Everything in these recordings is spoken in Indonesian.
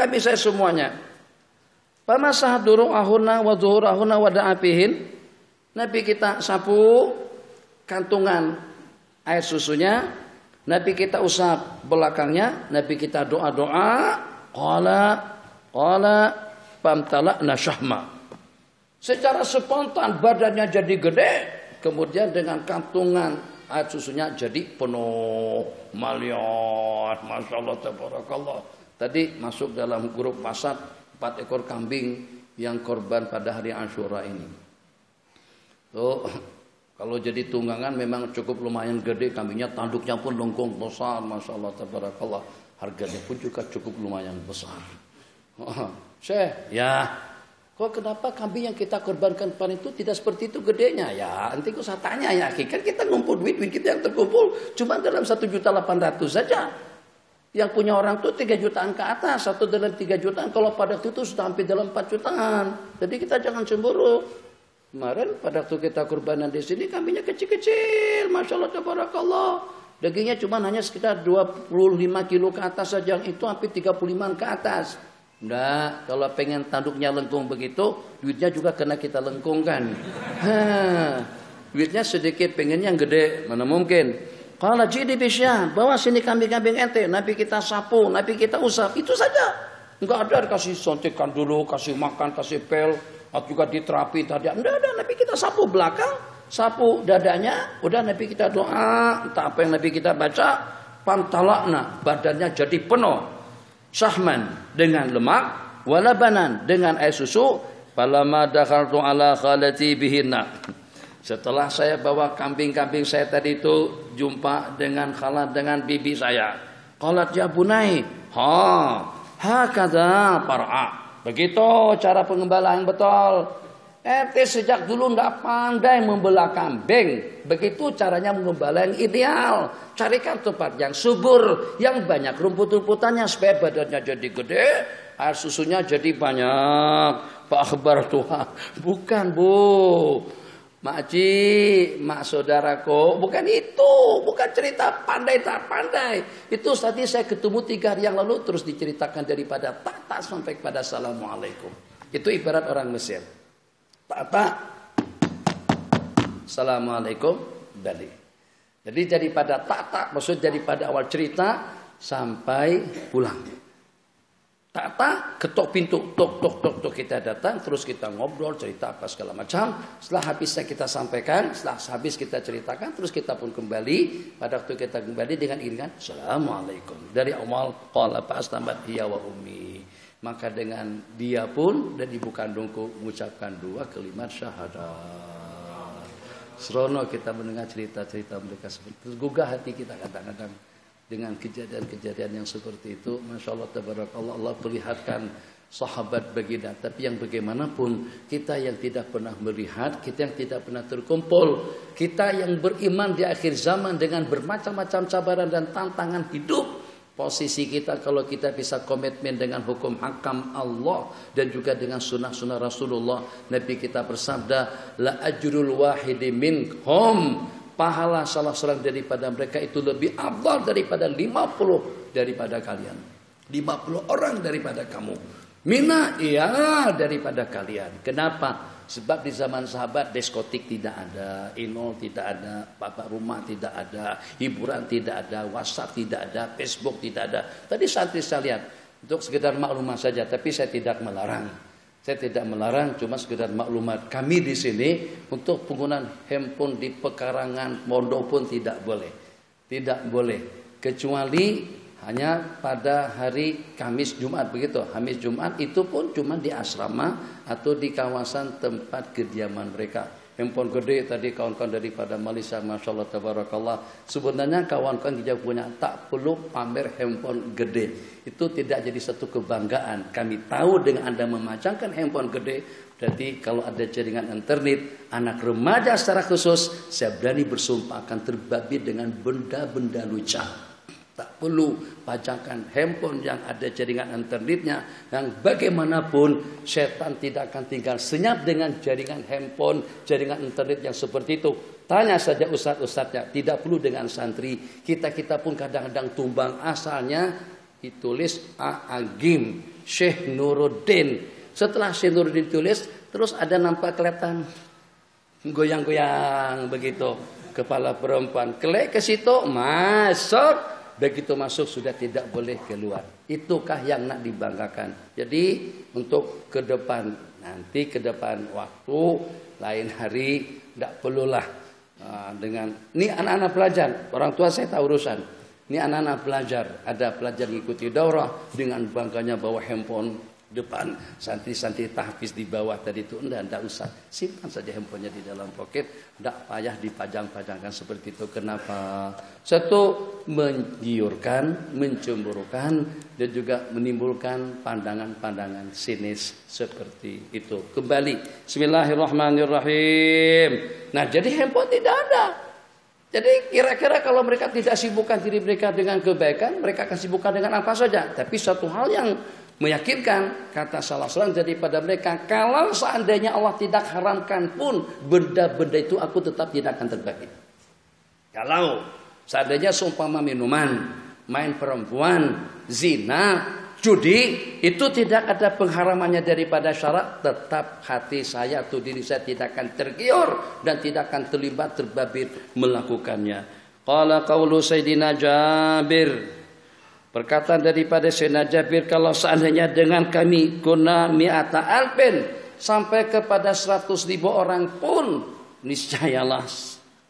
kambing saya semuanya. Famasah duru'ahunna wa dhuhurahunna wa da'abihin. Nabi kita sapu kantungan air susunya, Nabi kita usap belakangnya, Nabi kita doa-doa, qala famtala'na syahma. Secara spontan badannya jadi gede, kemudian dengan kantungan air susunya jadi penuh maliat. Masya Allah, tabarakallah. Tadi masuk dalam grup WhatsApp 4 ekor kambing yang korban pada hari Asyura ini. Tuh, kalau jadi tunggangan memang cukup lumayan gede kambingnya, tanduknya pun lengkung besar, masya Allah, tabarakallah. Harganya pun juga cukup lumayan besar. Syekh, ya, kok kenapa kambing yang kita korbankan kemarin itu tidak seperti itu gedenya? Ya, nanti kok saya tanya ya, kan kita ngumpul duit kita yang terkumpul cuma dalam 1.800.000 saja. Yang punya orang tuh 3 jutaan ke atas, satu dalam 3 jutaan. Kalau pada waktu itu sudah hampir dalam 4 jutaan. Jadi kita jangan cemburu. Kemarin pada waktu kita kurbanan di sini kambingnya kecil-kecil, masya Allah, tabarakallah. Dagingnya cuma hanya sekitar 25 kilo ke atas saja, itu hampir 35 ke atas. Nah, kalau pengen tanduknya lengkung begitu, duitnya juga kena kita lengkungkan. Duitnya sedikit, pengen yang gede, mana mungkin. Kalau jadi bisa, bawa sini kambing-kambing ente, Nabi kita sapu, Nabi kita usap, itu saja. Enggak ada kasih suntikan dulu, kasih makan, kasih pel. Atau juga diterapi tadi, enggak ada. Nabi kita sapu belakang, sapu dadanya, udah Nabi kita doa, entah apa yang Nabi kita baca, pantalakna, badannya jadi penuh, sahman dengan lemak, walabanan dengan air susu, palama dakhaltu ala khalati bihinna. Setelah saya bawa kambing-kambing saya tadi itu jumpa dengan khalat, dengan bibi saya. Qalat ya bunai, hakadha par'a. Begitu cara pengembalaan betul. Ente sejak dulu nggak pandai membelah kambing. Begitu caranya mengembala yang ideal. Carikan tempat yang subur, yang banyak rumput-rumputannya supaya badannya jadi gede, air susunya jadi banyak. Pak Akbar Tuhan, bukan bu, makci, mak saudaraku, bukan itu, bukan cerita pandai tak pandai. Itu tadi saya ketemu 3 hari yang lalu terus diceritakan daripada tata sampai pada assalamualaikum. Itu ibarat orang Mesir. Tata, assalamualaikum, balik. Jadi daripada tata, maksud daripada awal cerita sampai pulang. Tata, ketok pintu, tok, kita datang, terus kita ngobrol, cerita apa segala macam. Setelah habisnya kita sampaikan, setelah habis kita ceritakan, terus kita pun kembali. Pada waktu kita kembali dengan iringan, assalamualaikum. Dari awal, qala fa'astamat hiya wa ummi. Maka dengan dia pun dan ibu kandungku mengucapkan 2 kalimat syahadat. Serono kita mendengar cerita-cerita mereka seperti itu. Gugah hati kita kadang-kadang. Dengan kejadian-kejadian yang seperti itu, masya Allah, tabarakallah, Allah perlihatkan sahabat baginda. Tapi yang bagaimanapun, kita yang tidak pernah melihat, kita yang tidak pernah terkumpul, kita yang beriman di akhir zaman dengan bermacam-macam cabaran dan tantangan hidup. Posisi kita kalau kita bisa komitmen dengan hukum hakam Allah dan juga dengan sunnah-sunnah Rasulullah. Nabi kita bersabda, la ajrul wahidi minhum. Pahala salah seorang daripada mereka itu lebih afdal daripada 50 daripada kalian. 50 orang daripada kamu. Mina, iya, daripada kalian. Kenapa? Sebab di zaman sahabat diskotik tidak ada, inol tidak ada, bapak rumah tidak ada, hiburan tidak ada, WhatsApp tidak ada, Facebook tidak ada. Tadi santri saya lihat, untuk sekedar maklumat saja, tapi saya tidak melarang. Saya tidak melarang, cuma sekedar maklumat. Kami di sini untuk penggunaan handphone di pekarangan pondok pun tidak boleh. Tidak boleh. Kecuali hanya pada hari Kamis Jumat begitu. Kamis Jumat itu pun cuma di asrama atau di kawasan tempat kediaman mereka. Handphone gede tadi kawan-kawan daripada Malaysia, masya Allah, tabarakallah. Sebenarnya kawan-kawan kita punya tak perlu pamer handphone gede. Itu tidak jadi satu kebanggaan. Kami tahu dengan Anda memacangkan handphone gede, berarti kalau ada jaringan internet, anak remaja secara khusus, saya berani bersumpah akan terbabi dengan benda-benda lucah. Tak perlu pajangkan handphone yang ada jaringan internetnya. Yang bagaimanapun setan tidak akan tinggal senyap dengan jaringan handphone, jaringan internet yang seperti itu. Tanya saja ustadz-ustadznya, tidak perlu dengan santri. Kita pun kadang-kadang tumbang asalnya ditulis Aagim. Syekh Nuruddin. Setelah Syekh Nuruddin tulis, terus ada nampak kelihatan goyang-goyang begitu kepala perempuan. Kelek ke situ, masuk. Begitu masuk sudah tidak boleh keluar. Itukah yang nak dibanggakan. Jadi untuk ke depan, nanti ke depan waktu, lain hari, tidak perlulah dengan ini anak-anak pelajar. Orang tua saya tahu urusan. Ini anak-anak pelajar, ada pelajar mengikuti daurah dengan bangganya bawa handphone depan, santri-santri tahfiz di bawah tadi itu. Enggak usah, simpan saja handphonenya di dalam poket, enggak payah dipajang-pajangkan seperti itu. Kenapa? Satu, menggiurkan, mencemburukan, dan juga menimbulkan pandangan-pandangan sinis seperti itu. Kembali, bismillahirrahmanirrahim. Nah, jadi handphone tidak ada. Jadi kira-kira kalau mereka tidak sibukkan diri mereka dengan kebaikan, mereka akan sibukkan dengan apa saja. Tapi satu hal yang meyakinkan, kata salah seorang daripada mereka, kalau seandainya Allah tidak haramkan pun, benda-benda itu aku tetap tidak akan terbagi. Kalau seandainya seumpama minuman, main perempuan, zina, judi, itu tidak ada pengharamannya daripada syarat, tetap hati saya atau diri saya tidak akan tergiur dan tidak akan terlibat terbabit melakukannya. Qala qaulu Sayyidina Jabir, perkataan daripada Sayyidina Jabir, kalau seandainya dengan kami kuna mi'ata alfin, sampai kepada 100.000 orang pun, niscayalah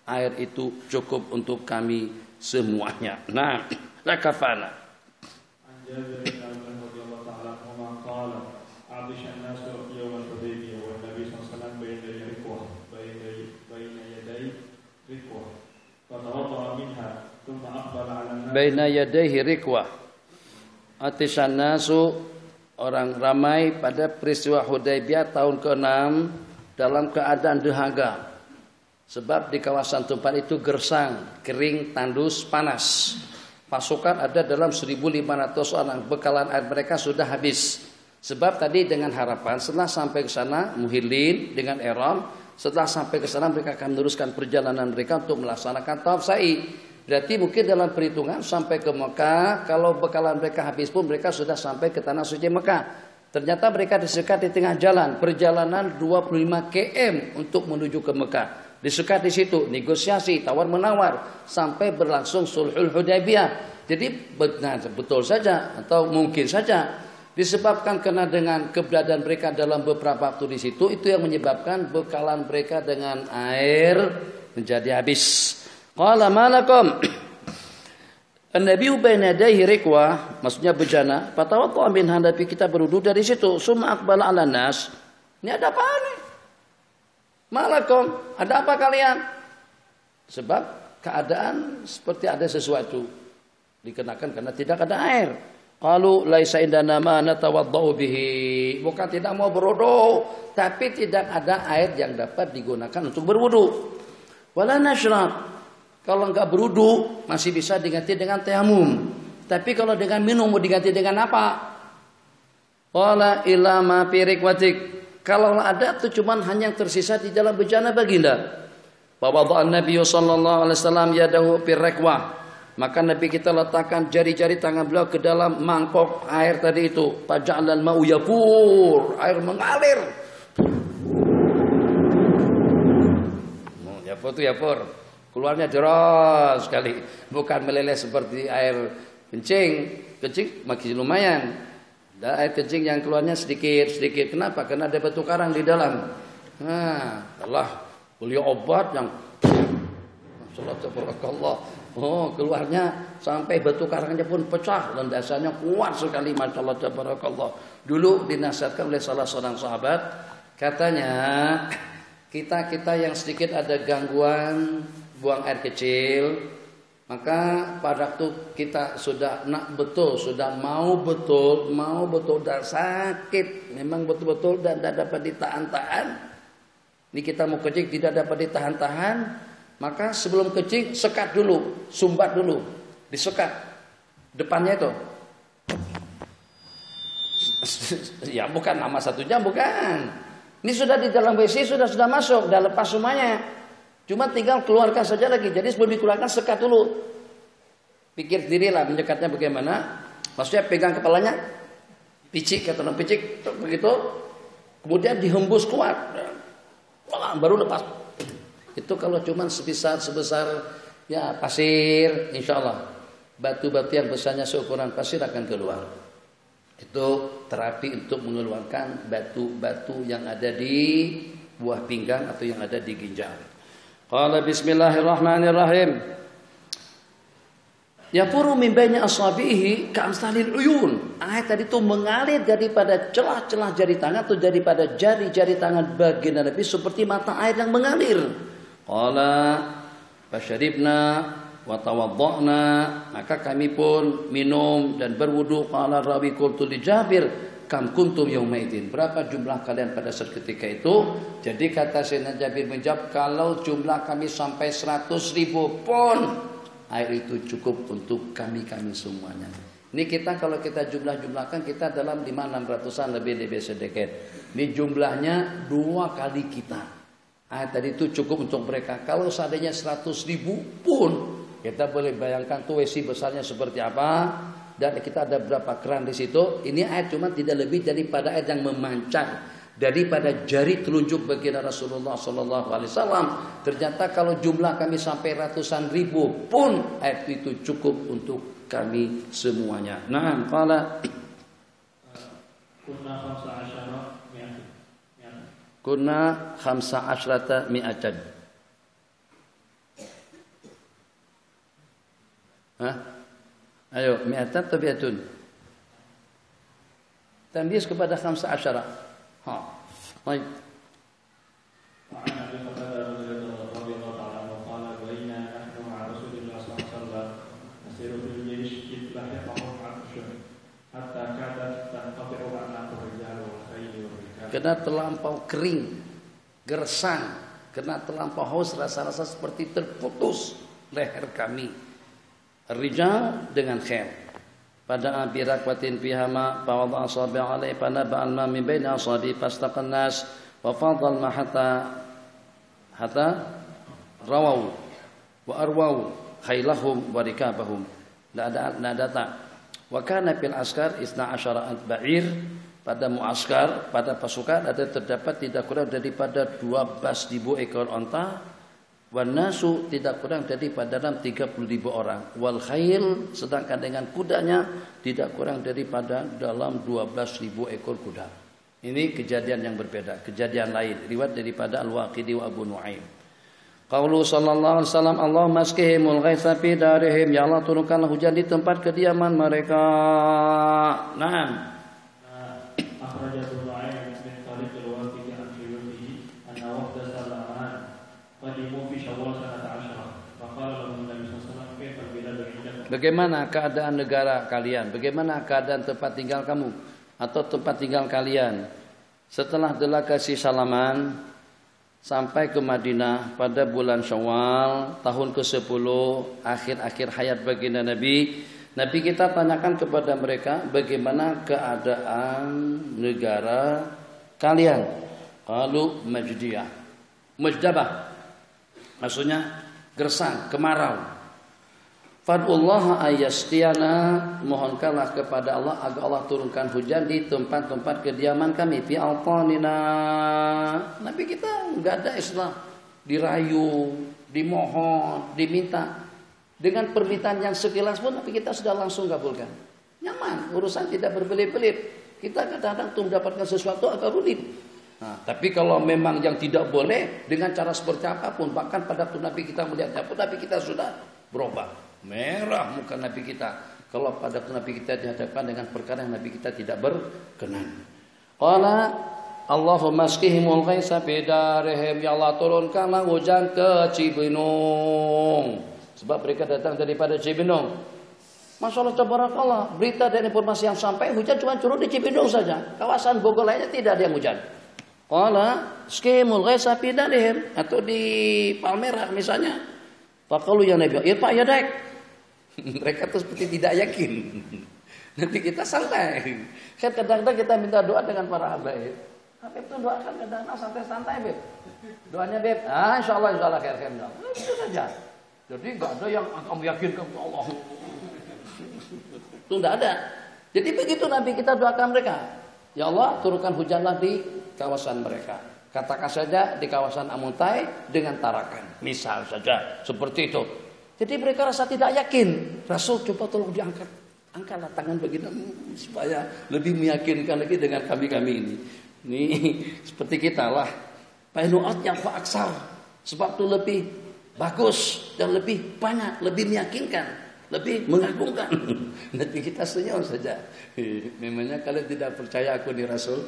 air itu cukup untuk kami semuanya. Nah, lakafana. Baina yadaihi rikwah, atisan nasu, orang ramai pada peristiwa Hudaybiyah tahun ke-6 dalam keadaan dahaga. Sebab di kawasan tempat itu gersang, kering, tandus, panas. Pasukan ada dalam 1.500 orang, bekalan air mereka sudah habis. Sebab tadi dengan harapan setelah sampai ke sana muhillin dengan ihram, setelah sampai ke sana mereka akan meneruskan perjalanan mereka untuk melaksanakan tawaf sa'i. Berarti mungkin dalam perhitungan sampai ke Mekah, kalau bekalan mereka habis pun mereka sudah sampai ke tanah suci Mekah. Ternyata mereka disekat di tengah jalan, perjalanan 25 km untuk menuju ke Mekah. Disekat di situ, negosiasi, tawar-menawar, sampai berlangsung sulhul Hudaybiyah. Jadi betul saja atau mungkin saja disebabkan karena dengan keberadaan mereka dalam beberapa waktu di situ, itu yang menyebabkan bekalan mereka dengan air menjadi habis. Qala malakum An-Nabi baina yadayhi rikwah, maksudnya bejana, fatawadda min hanafi, kita berwudu dari situ, summa aqbala 'ala nas. Ini ada apa nih? Malakum, ada apa kalian? Sebab keadaan seperti ada sesuatu dikenakan karena tidak ada air. Qalu laisa indana ma natawaddau bihi, bukan tidak mau berwudu, tapi tidak ada air yang dapat digunakan untuk berwudu. Wala nashrab, kalau enggak berwudu masih bisa diganti dengan tayamum. Tapi kalau dengan minum mau diganti dengan apa? Qala ila ma fi rikwatik, kalau ada itu cuman hanya yang tersisa di dalam bejana baginda. Wa wada'an Nabi sallallahu alaihi wasallam yadahu fi rikwah, maka Nabi kita letakkan jari-jari tangan beliau ke dalam mangkok air tadi itu. Faja'alal ma'u yafur, air mengalir. Yapur itu yapur, keluarnya deras sekali, bukan meleleh seperti air kencing. Kencing masih lumayan, dan air kencing yang keluarnya sedikit. Kenapa? Karena ada batu karang di dalam. Nah, Allah beliau obat yang Subhanallah. Oh, keluarnya sampai batu karangnya pun pecah, landasannya kuat sekali, masyaallah tabarakallah. Dulu dinasihatkan oleh salah seorang sahabat, katanya kita yang sedikit ada gangguan buang air kecil, maka pada waktu kita sudah nak betul, sudah mau betul dan sakit, memang betul-betul dan tidak dapat ditahan-tahan. Ini kita mau kencing tidak dapat ditahan-tahan, maka sebelum kencing sekat dulu, sumbat dulu, disekat depannya itu. Ya bukan nama 1 jam, bukan. Ini sudah di dalam WC, sudah masuk, sudah lepas semuanya. Cuma tinggal keluarkan saja lagi. Jadi sebelum dikeluarkan sekat dulu. Pikir sendirilah menyekatnya bagaimana. Maksudnya pegang kepalanya, Picik, kata orang picik, begitu. Kemudian dihembus kuat, baru lepas. Itu kalau cuma sebesar ya pasir, insya Allah batu-batu yang besarnya seukuran pasir akan keluar. Itu terapi untuk mengeluarkan batu-batu yang ada di buah pinggang atau yang ada di ginjal. Qala bismillahirrahmanirrahim. Yafuru min baini asabihi ka'amsalil uyun. Ayat tadi itu mengalir daripada celah-celah jari tangan atau daripada jari-jari tangan baginda Nabi seperti mata air yang mengalir. Qala fasyaribna wa tawadda'na, maka kami pun minum dan berwudu. Qala rawi qultu li Jabir kam kuntum yaumaidin, berapa jumlah kalian pada saat ketika itu? Jadi kata Sayyidina Jabir menjawab, kalau jumlah kami sampai 100.000 pun air itu cukup untuk kami semuanya. Ini kita kalau kita jumlah-jumlahkan kita dalam 500-600-an lebih sedikit. Ini jumlahnya 2 kali kita. Air tadi itu cukup untuk mereka. Kalau seandainya 100.000 pun kita boleh bayangkan tuh WC besarnya seperti apa. Dan kita ada berapa keran di situ. Ini air cuma tidak lebih daripada air yang memancar daripada jari telunjuk baginda Rasulullah SAW. Ternyata kalau jumlah kami sampai ratusan ribu pun air itu cukup untuk kami semuanya. Nah, qala kunna 15 mi'atan. Hah? Ayo, mi'atan atau bi'atun? Tamyiz kepada 15. Baik. وعن ابي قتاده رضي الله تعالى عنه قال بينا نحن مع رسول الله صلى الله عليه وسلم نسير في الجيش اذ لحقهم عطش حتى كادت تنقطع اعناق الرجال والخيل والركاب. Karena terlampau kering, gersang, karena terlampau haus, rasa-rasa seperti terputus leher kami. Rijal dengan khair. Pada birakwatin pihama fawadha asabi' alaihi fanaba al-ma min baini asabi fastaqan nas wa fadal ma hatta rawau wa arwau khailahum wa rikabahum la data wa kana fil askar 12 ba'ir. Pada muaskar, pada pasukan ada terdapat tidak kurang daripada 12.000 ekor onta. Wan nasu tidak kurang daripada dalam 30.000 orang. Wal khail, sedangkan dengan kudanya tidak kurang daripada dalam 12.000 ekor kuda. Ini kejadian yang berbeda, kejadian lain. Riwayat daripada Al-Waqidi wa Abu Nuaim. Qaulu sallallahu alaihi wasallam, Allahumma askihimul ghaitha fi darihim, ya Allah turunkanlah hujan di tempat kediaman mereka. Naam. Bagaimana keadaan negara kalian? Bagaimana keadaan tempat tinggal kamu atau tempat tinggal kalian? Setelah delegasi Salaman sampai ke Madinah pada bulan Syawal tahun ke-10 akhir-akhir hayat baginda Nabi, Nabi kita tanyakan kepada mereka bagaimana keadaan negara kalian. Qalu majdiyah. Majdabah. Maksudnya gersang, kemarau. Fadullah ayastiana, mohonkanlah kepada Allah agar Allah turunkan hujan di tempat-tempat kediaman kami. Fi altanina. Nabi kita enggak ada istilah dirayu, dimohon, diminta. Dengan permintaan yang sekilas pun Nabi kita sudah langsung kabulkan. Nyaman, urusan tidak berbelit-belit. Kita kadang-kadang tuh mendapatkan sesuatu agak rumit. Nah, tapi kalau memang yang tidak boleh dengan cara seperti apapun, bahkan pada waktu Nabi kita melihatnya pun Nabi kita sudah berubah. Merah muka Nabi kita kalau pada Nabi kita dihadapkan dengan perkara yang Nabi kita tidak berkenan. Qala Allahumma askihimul ghaitha fi darihim, ya Allah turunkanlah hujan ke Cibinong, sebab mereka datang daripada Cibinong. Masyaallah tabarakallah, berita dan informasi yang sampai hujan cuma turun di Cibinong saja, kawasan Bogor lainnya tidak ada yang hujan. Qala askihimul ghaitha fi darihim, atau di Palmerah misalnya. Faqalu ya Nabi, ya Pak ya Dek. Mereka tuh seperti tidak yakin. Nanti kita santai. Kan kadang-kadang kita minta doa dengan para habaib. Habib itu doakan kadang-kadang santai-santai Beb. Doanya Beb, insyaallah khair. Itu saja. Jadi enggak ada yang kamu yakinkan Allah. Itu enggak ada. Jadi begitu Nabi kita doakan mereka. Ya Allah, turunkan hujanlah di kawasan mereka. Katakan saja di kawasan Amuntai dengan Tarakan. Misal saja seperti itu. Jadi mereka rasa tidak yakin. Rasul coba tolong diangkat. Angkatlah tangan baginda supaya lebih meyakinkan lagi dengan kami-kami ini. Ini seperti kita lah. Painu'atnya fa'aksar. Sebab itu lebih bagus dan lebih banyak, lebih meyakinkan, lebih mengagumkan. Nanti kita senyum saja. Memangnya kalian tidak percaya aku di Rasul?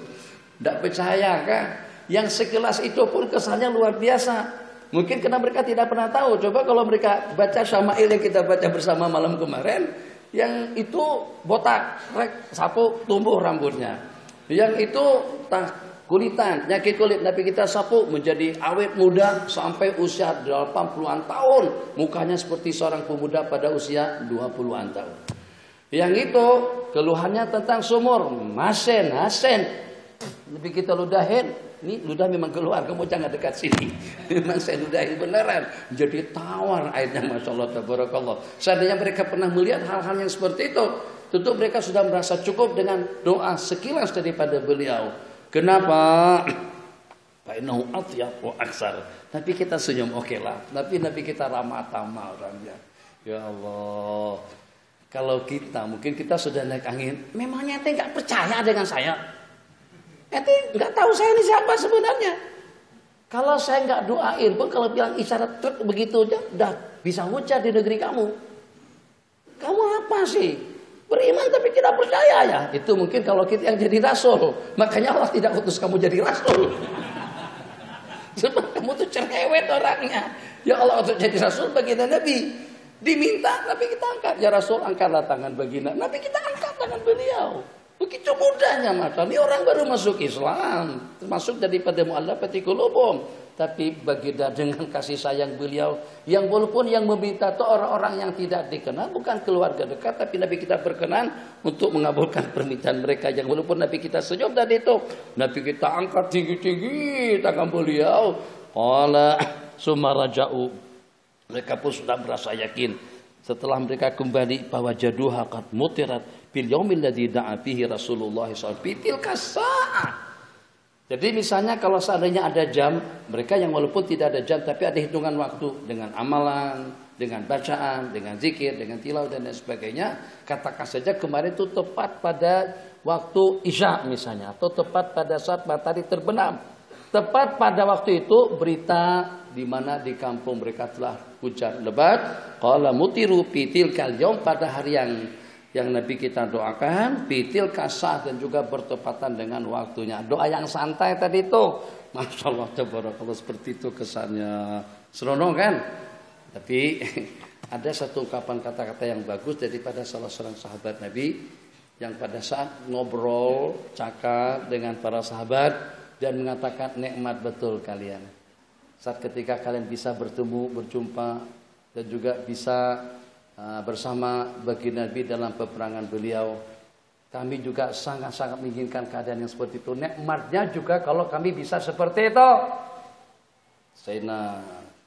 Tidak percaya kan? Yang sekelas itu pun kesannya luar biasa. Mungkin karena mereka tidak pernah tahu. Coba kalau mereka baca Syama'il yang kita baca bersama malam kemarin, yang itu botak, sapu tumbuh rambutnya. Yang itu kulitan, nyakit kulit, Nabi kita sapu menjadi awet muda sampai usia 80-an tahun. Mukanya seperti seorang pemuda pada usia 20-an tahun. Yang itu keluhannya tentang sumur, masen. Nabi kita ludahin, ini ludah memang keluar, kamu jangan dekat sini. Memang saya ludahin beneran, jadi tawar airnya, masya Allah, tabarakallah. Seandainya mereka pernah melihat hal-hal yang seperti itu, tentu mereka sudah merasa cukup dengan doa sekilas daripada beliau. Kenapa? Fa'innahu atyab wa aksar. Tapi kita senyum, oke lah. Tapi Nabi kita ramah tamah orangnya. Ya Allah. Kalau kita, mungkin kita sudah naik angin. Memangnya ente nggak percaya dengan saya? Ente nggak tahu saya ini siapa sebenarnya. Kalau saya nggak doain pun, kalau bilang isyarat truk begitu aja, udah bisa hujan di negeri kamu. Kamu apa sih? Beriman tapi tidak percaya ya. Itu mungkin kalau kita yang jadi rasul. Makanya Allah tidak utus kamu jadi rasul. Sebab kamu tuh cerewet orangnya. Ya Allah untuk jadi rasul baginda Nabi. Diminta Nabi kita angkat. Ya Rasul, angkatlah tangan baginda. Nabi kita angkat tangan beliau. Begitu mudahnya maka. Ini orang baru masuk Islam. Termasuk daripada mu'allafati qulubum. Tapi baginda dengan kasih sayang beliau, yang walaupun yang meminta itu orang-orang yang tidak dikenal, bukan keluarga dekat, tapi Nabi kita berkenan untuk mengabulkan permintaan mereka. Yang walaupun Nabi kita senyum tadi itu, Nabi kita angkat tinggi-tinggi tangan beliau. Qala sumaraja'u. Mereka pun sudah merasa yakin. Setelah mereka kembali bahwa jaduha qad mutirat bil yaumil ladzi da'a fihi Rasulullah sallallahu alaihi wasallam. Jadi misalnya kalau seandainya ada jam, mereka yang walaupun tidak ada jam tapi ada hitungan waktu dengan amalan, dengan bacaan, dengan zikir, dengan tilawah dan lain sebagainya. Katakan saja kemarin itu tepat pada waktu Isya misalnya, atau tepat pada saat matahari terbenam. Tepat pada waktu itu berita di mana di kampung mereka telah hujan lebat. Qala mutiru fi tilkal yaum, pada hari yang Nabi kita doakan, fitil kasah, dan juga bertepatan dengan waktunya. Doa yang santai tadi itu, masya Allah, tabarakallah, seperti itu kesannya. Seronok kan? Tapi ada satu ungkapan kata-kata yang bagus daripada salah seorang sahabat Nabi, yang pada saat ngobrol, cakap dengan para sahabat dan mengatakan nikmat betul kalian. Saat ketika kalian bisa bertemu, berjumpa, dan juga bisa bersama baginda Nabi dalam peperangan beliau. Kami juga sangat-sangat menginginkan keadaan yang seperti itu. Nikmatnya juga kalau kami bisa seperti itu. Sayyidina,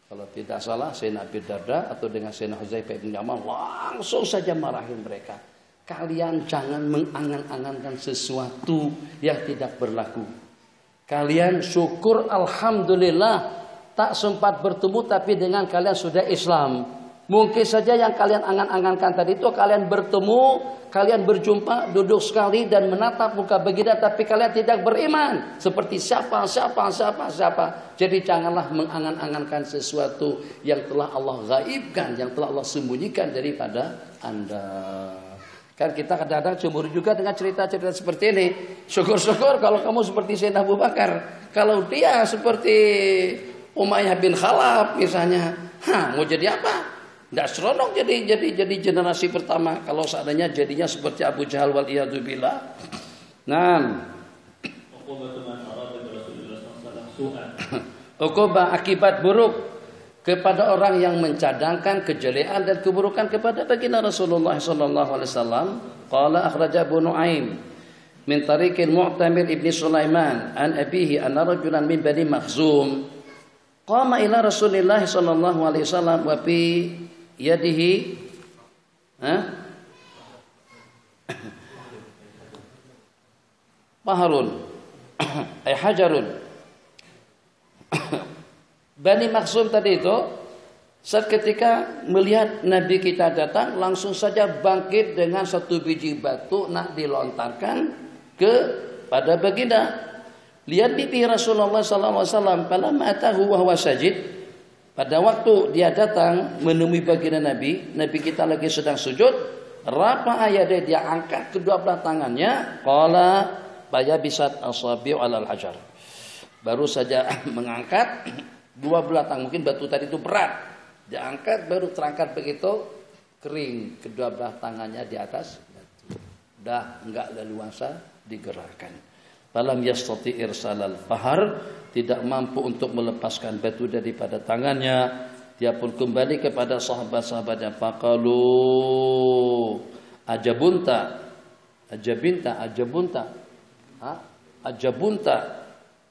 kalau tidak salah, Sayyidina Abi Darda atau dengan Sayyidina Huzaifah bin Yaman langsung saja marahin mereka. Kalian jangan mengangan-angankan sesuatu yang tidak berlaku. Kalian syukur alhamdulillah tak sempat bertemu, tapi dengan kalian sudah Islam. Mungkin saja yang kalian angan-angankan tadi itu kalian bertemu, kalian berjumpa, duduk sekali dan menatap muka baginda, tapi kalian tidak beriman. Seperti siapa. Jadi janganlah mengangan-angankan sesuatu yang telah Allah gaibkan, yang telah Allah sembunyikan daripada Anda. Kan kita kadang-kadang cemburu juga dengan cerita-cerita seperti ini. Syukur-syukur kalau kamu seperti Sayyidina Abu Bakar. Kalau dia seperti Umayyah bin Khalaf misalnya, mau jadi apa? Tidak seronok jadi generasi pertama. Kalau seandainya jadinya seperti Abu Jahal wal iyadu billah. Nah, Uqubah akibat buruk kepada orang yang mencadangkan kejelekan dan keburukan kepada baginda Rasulullah sallallahu alaihi wasallam. Qala akhraja Abu Nuaim min tariqil Mu'tamir ibni Sulaiman an abihi anna rajulan min Bani Makhzum qama ila Rasulillah sallallahu alaihi wasallam wa fi yadihi paharun ay hajarun. Bani Makhzum tadi itu saat ketika melihat Nabi kita datang langsung saja bangkit dengan satu biji batu nak dilontarkan ke pada baginda. Lihat pipi Rasulullah SAW falamma atahu wa huwa sajid. Pada waktu dia datang menemui baginda Nabi, Nabi kita lagi sedang sujud, rafa'a yadayhi, dia angkat kedua belah tangannya, qala bayabisat asabi'u 'alal hajar. Baru saja mengangkat dua belah tangan, mungkin batu tadi itu berat. Dia angkat baru terangkat begitu, kering kedua belah tangannya di atas batu. Dah enggak leluasa digerakkan. Falam yastati irsalal fahar, tidak mampu untuk melepaskan batu daripada tangannya. Dia pun kembali kepada sahabat-sahabatnya, faqalu ajabunta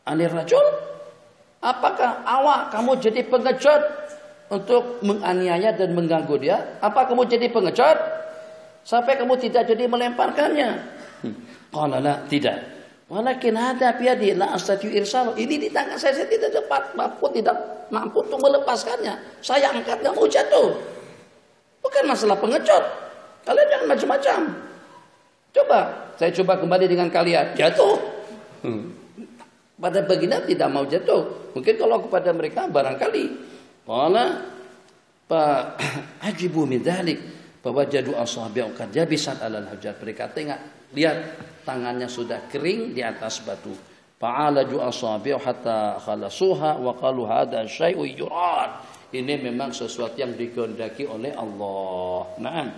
anir rajul, apakah awak kamu jadi pengecut untuk menganiaya dan mengganggu dia? Apa kamu jadi pengecut sampai kamu tidak jadi melemparkannya? Qala la, tidak. Walakin hada biyadi la astati irsal. Ini di tangan saya tidak dapat tidak mampu untuk melepaskannya. Saya angkat kamu jatuh. Bukan masalah pengecut. Kalian jangan macam-macam. Coba, saya coba kembali dengan kalian, jatuh. Pada baginda tidak mau jatuh. Mungkin kalau kepada mereka barangkali. Qala fa ajibu min dzalik bahwa jadu asabi'u qad jabisat 'alal hajar. Mereka tengok, lihat tangannya sudah kering di atas batu. Fa'alaju asabi'u hatta khalasuha wa qalu hadza syai'un yurad. Ini memang sesuatu yang dikehendaki oleh Allah. Naam.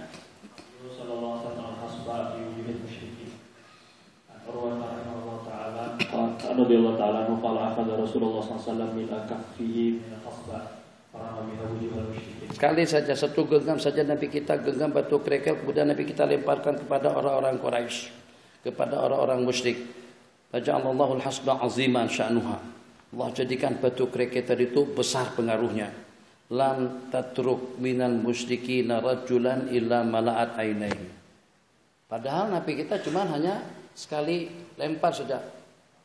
Sallallahu alaihi wasallam fi wujuhil musyrikin. Radhiyallahu ta'ala radhiyallahu ta'ala qala akhadha Rasulullah sallallahu alaihi wasallam min akaffihi min al-hasba. Sekali saja, satu genggam saja Nabi kita genggam batu kerikil, kemudian Nabi kita lemparkan kepada orang-orang Quraisy, kepada orang-orang musyrik. Faja'alallahu al-hasba 'aziman sya'nuha. Allah jadikan batu kerikil tadi itu besar pengaruhnya. Lam tatruk minal musyrikin rajulan illa mala'at ainaihi. Padahal Nabi kita cuma hanya sekali lempar saja.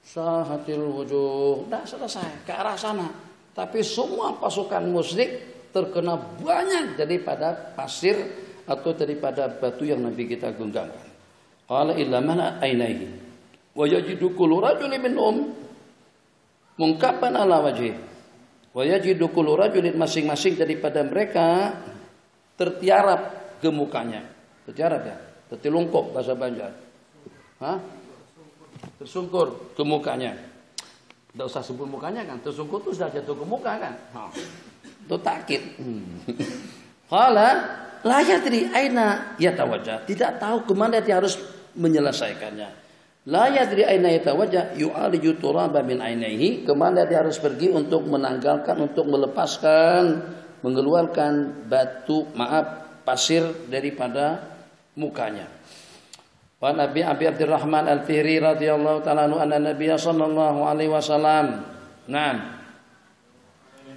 Sahatil wujuh, dah selesai ke arah sana. Tapi semua pasukan musyrik terkena banyak daripada pasir atau daripada batu yang Nabi kita genggamkan. Qala illa mana ainaihi wa yajidu kullu rajulin minhum munkaban ala wajhi wa yajidu kullu rajulin, masing-masing daripada mereka tertiarap ke mukanya. Tertiarap ya, tertelungkup bahasa Banjar. Tersungkur ke mukanya. Tidak usah sebut mukanya kan, tersungkur itu sudah jatuh ke muka kan. Itu takkid. Qala la yadri aina yatawajjah, tidak tahu kemana dia harus menyelesaikannya. La yadri aina yatawajjah yu'aliju turaba min ainaihi, kemana dia harus pergi untuk menanggalkan, untuk melepaskan, mengeluarkan pasir daripada mukanya. Wa Nabi Abi Abdurrahman Al-Fihri radhiyallahu ta'ala anhu anna Nabiy sallallahu alaihi wasallam na'am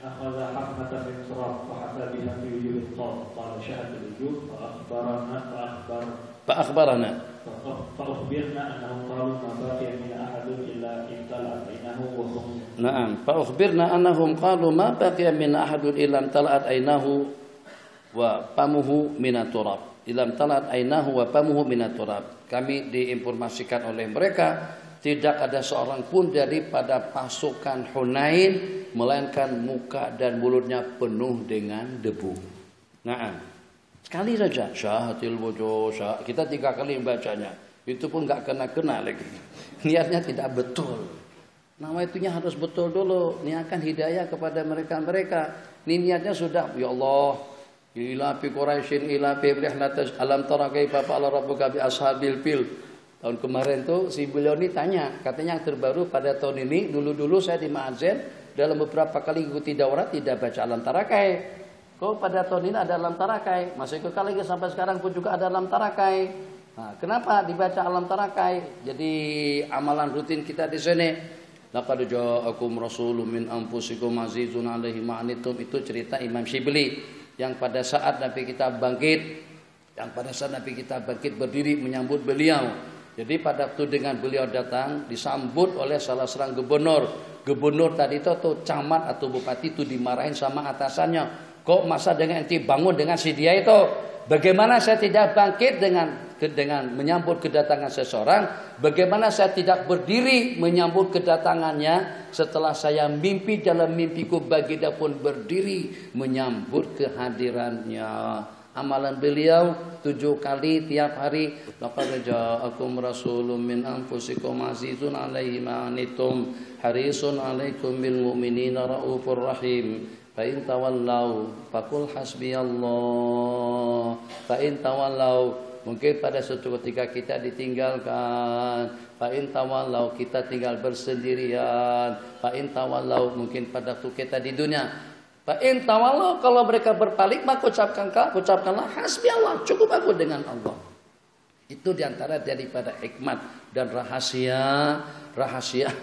akhadha hafnatan min turab wa hatta biha fi wujuhil qawm qala shahada al-wujuh fa akhbarana annahum qalu ma baqiya min ahadin illa imtala'at aynahu wa hum na'am fa akhbirna annahum qalu ma baqiya min ahadin illa imtala'at aynahu wa famuhu min turab. Ilam talat ainahu wa famuhu minat turab. Kami diinformasikan oleh mereka tidak ada seorang pun daripada pasukan Hunain melainkan muka dan mulutnya penuh dengan debu. Nah, sekali saja syahatil wujuh, kita 3 kali membacanya. Itu pun enggak kena lagi. Niatnya tidak betul. Nama itunya harus betul dulu. Niatkan hidayah kepada mereka-mereka. Ini niatnya sudah, ya Allah, ila fi Quraisyin ila fi rihlatas alam tara kaifa fa'ala rabbuka bi ashabil fil. Tahun kemarin tuh si beliau ini tanya, katanya yang terbaru pada tahun ini, dulu saya di Ma'azen dalam beberapa kali ikuti daurah tidak baca alam tarakai. Kok pada tahun ini ada alam tarakai? Masih kekal lagi sampai sekarang pun juga ada alam tarakai. Nah, kenapa dibaca alam tarakai? Jadi amalan rutin kita di sini. Laqad ja'akum rasulun min anfusikum azizun 'alaihi ma anittum, itu cerita Imam Syibli. Yang pada saat Nabi kita bangkit berdiri menyambut beliau, Jadi pada waktu dengan beliau datang disambut oleh salah seorang gubernur. Gubernur tadi itu atau camat atau bupati itu dimarahin sama atasannya. Kok masa dengan enti bangun dengan si dia itu? Bagaimana saya tidak bangkit dengan menyambut kedatangan seseorang? Bagaimana saya tidak berdiri menyambut kedatangannya setelah saya mimpi dalam mimpiku baginda pun berdiri menyambut kehadirannya. Amalan beliau 7 kali tiap hari. Laqad ja'akum rasulun min anfusikum azizun 'alaihi ma anittum harisun 'alaikum bil mu'minina raufur rahim. Fa in tawallau faqul hasbiyallah. Fa in tawallau, mungkin pada suatu ketika kita ditinggalkan. Fa in tawallau, kita tinggal bersendirian. Fa in tawallau, mungkin pada waktu kita di dunia. Fa in tawallau, kalau mereka berpaling maka ucapkanlah hasbiyallah, cukup aku dengan Allah. Itu diantara daripada hikmat dan rahasia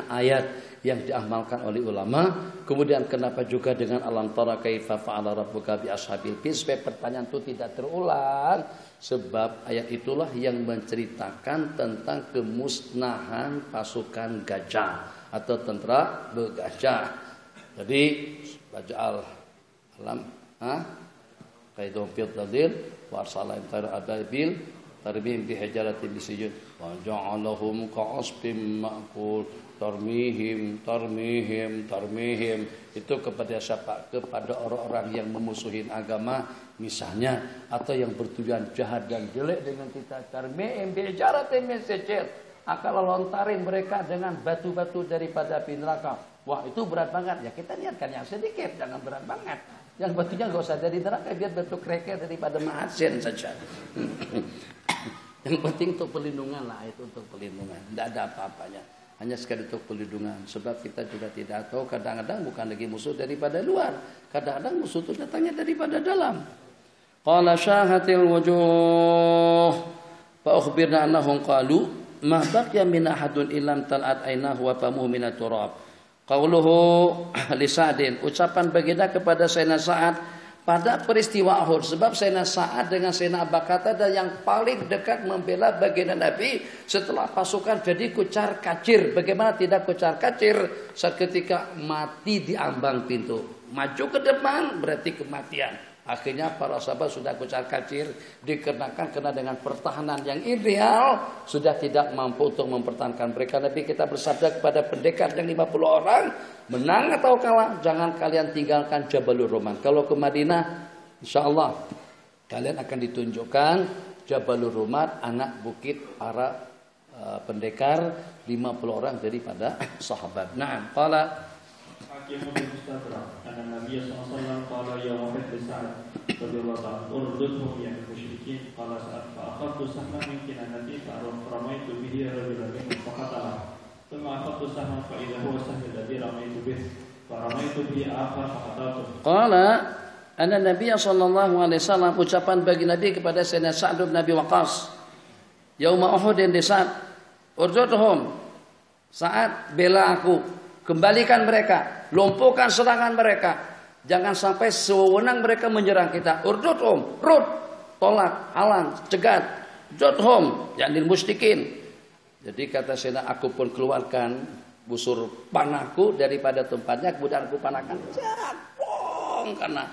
ayat yang diamalkan oleh ulama. Kemudian kenapa juga dengan alam tara kaifa fa'ala rabbuka bi ashabil fil, supaya pertanyaan itu tidak terulang. Sebab ayat itulah yang menceritakan tentang kemusnahan pasukan gajah atau tentara bergajah. Jadi baca alam kaidum fil tadil wa arsala intara adabil tarbihim bi hijaratin bisijud wa ja'alahum ka'asbim ma'kul tarmihim. Itu kepada siapa? Kepada orang-orang yang memusuhin agama misalnya, atau yang bertujuan jahat dan jelek dengan kita. Tarmihim bi hijaratin bisijud, akan lontarin mereka dengan batu-batu daripada api neraka. Wah, itu berat banget. Ya kita niatkan yang sedikit, jangan berat banget. Yang batunya gak usah dari neraka, biar batu kerikil daripada ma'asin saja. Yang penting untuk perlindungan lah, itu untuk perlindungan. Tidak ada apa-apanya, hanya sekali untuk perlindungan. Sebab kita juga tidak tahu, kadang-kadang bukan lagi musuh daripada luar, kadang-kadang musuh itu datangnya daripada dalam. Qala syahatil wujuh fa ukhbirna annahum qalu ma baqiya min ahadun illam tal'at ainahu wa famuhu min at-turab. Qauluhu li Sa'din, ucapan baginda kepada Sayyidina Sa'ad pada peristiwa Uhud. Sebab Sayyidina Sa'ad dengan Sayyidina Abu Bakar yang paling dekat membela baginda Nabi setelah pasukan jadi kucar kacir. Bagaimana tidak kucar kacir? Seketika mati di ambang pintu. Maju ke depan berarti kematian. Akhirnya para sahabat sudah kucar kacir dikarenakan karena dengan pertahanan yang ideal sudah tidak mampu untuk mempertahankan mereka. Nabi kita bersabda kepada pendekar yang 50 orang, menang atau kalah, jangan kalian tinggalkan Jabalur Roman. Kalau ke Madinah, insya Allah kalian akan ditunjukkan Jabalur Roman, anak bukit para pendekar 50 orang daripada sahabat. Nah, qala Hakim bin Mustadrak, anna Nabi sallallahu alaihi wasallam qala ya wahid bin Sa'ad radhiyallahu anhu urdudhum ya musyrikin, qala Sa'ad fa akhadtu sahman min kinanati fa ramaitu bihi rajulan minhum faqatala thumma akhadtu sahman fa idha huwa sahmi alladhi ramaitu bihi fa ramaitu bihi akhar faqataltu. Qala anna Nabi sallallahu alaihi wasallam, ucapan bagi Nabi kepada Sayyidina Sa'd bin Abi Waqqas yauma Uhud di Sa'ad, urdudhum, Sa'ad bela aku, kembalikan mereka, lumpuhkan serangan mereka. Jangan sampai sewenang mereka menyerang kita. Urdudhum, rud, tolak, halang, cegat. Judhum, jangan musyrikin. Jadi kata Sayyidina, aku pun keluarkan busur panahku daripada tempatnya, kemudian aku panahkan. Jabong, karena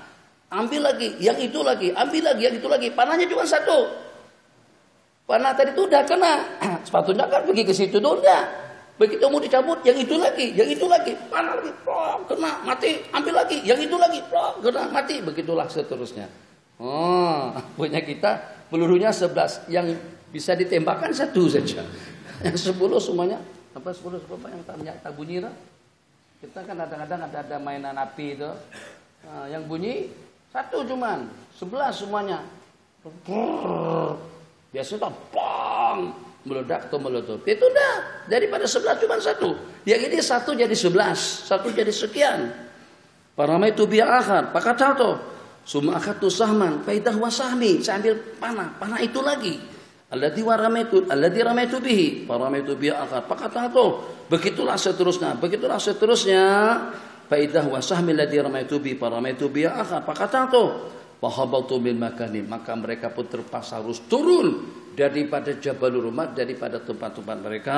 ambil lagi, yang itu lagi, ambil lagi, yang itu lagi. Panahnya cuma satu. Panah tadi itu udah kena. Sepatunya kan pergi ke situ tuh udah. Begitu mau dicabut, yang itu lagi, panah lagi, plong, kena, mati, ambil lagi, yang itu lagi, plong, kena, mati, begitulah seterusnya. Oh, punya kita pelurunya 11, yang bisa ditembakkan 1 saja, yang 10 semuanya, apa 10 yang tak bunyi lah. Kita kan kadang-kadang ada mainan api itu, nah, yang bunyi 1 cuman, 11 semuanya, biasanya plong. Meledak atau meletup. Itu dah. Daripada 11 cuma 1. Yang ini 1 jadi 11. 1 jadi sekian. Paramaitu biya akhar. Pakatauto. Suma akhatu sahman. Faidah wasahmi. Saya ambil panah. Panah itu lagi. Alladhi ramaitu bihi. Paramaitu biya akhar. Pakatauto. Begitulah seterusnya. Faidah wasahmi alladhi ramaitu bihi. Paramaitu biya akhar. Pakatauto. Fahabatu min makanin, maka mereka pun terpaksa harus turun daripada Jabalur Rumah, daripada tempat-tempat mereka.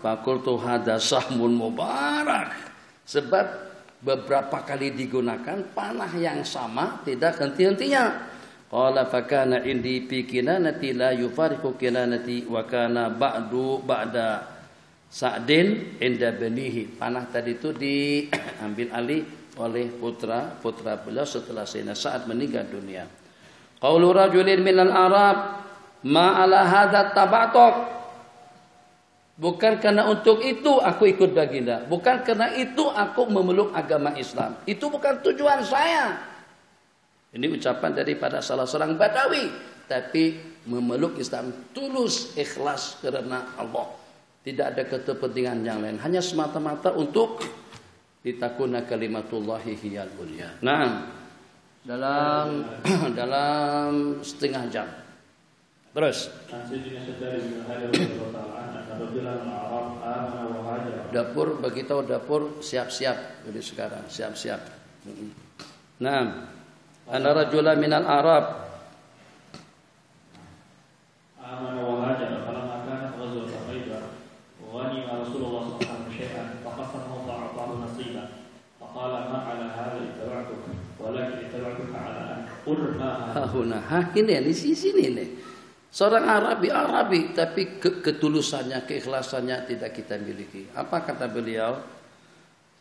Fakultu hadza sahmun mubarak, sebab beberapa kali digunakan panah yang sama tidak henti-hentinya. Qala fakana indi fi kinanati la yufariqu kinanati wa kana ba'da Sa'din inda banihi. Panah tadi itu diambil alih oleh putra beliau setelah Sayyidina Sa'ad meninggal dunia. Qaulu rajulin minal Arab ma ala hadza tabatok. Bukan karena untuk itu aku ikut baginda, bukan karena itu aku memeluk agama Islam. Itu bukan tujuan saya. Ini ucapan daripada salah seorang Badawi, tapi memeluk Islam tulus, ikhlas karena Allah. Tidak ada kepentingan yang lain, hanya semata-mata untuk litakuna kalimatullahi hiyal ulya. Nah, dalam setengah jam. Terus. Dapur, bagi tahu dapur siap-siap. Jadi sekarang siap-siap. Nah, ana rajulan minal Arab. Ini di sini nih. Seorang Arabi, tapi ketulusannya, keikhlasannya tidak kita miliki. Apa kata beliau?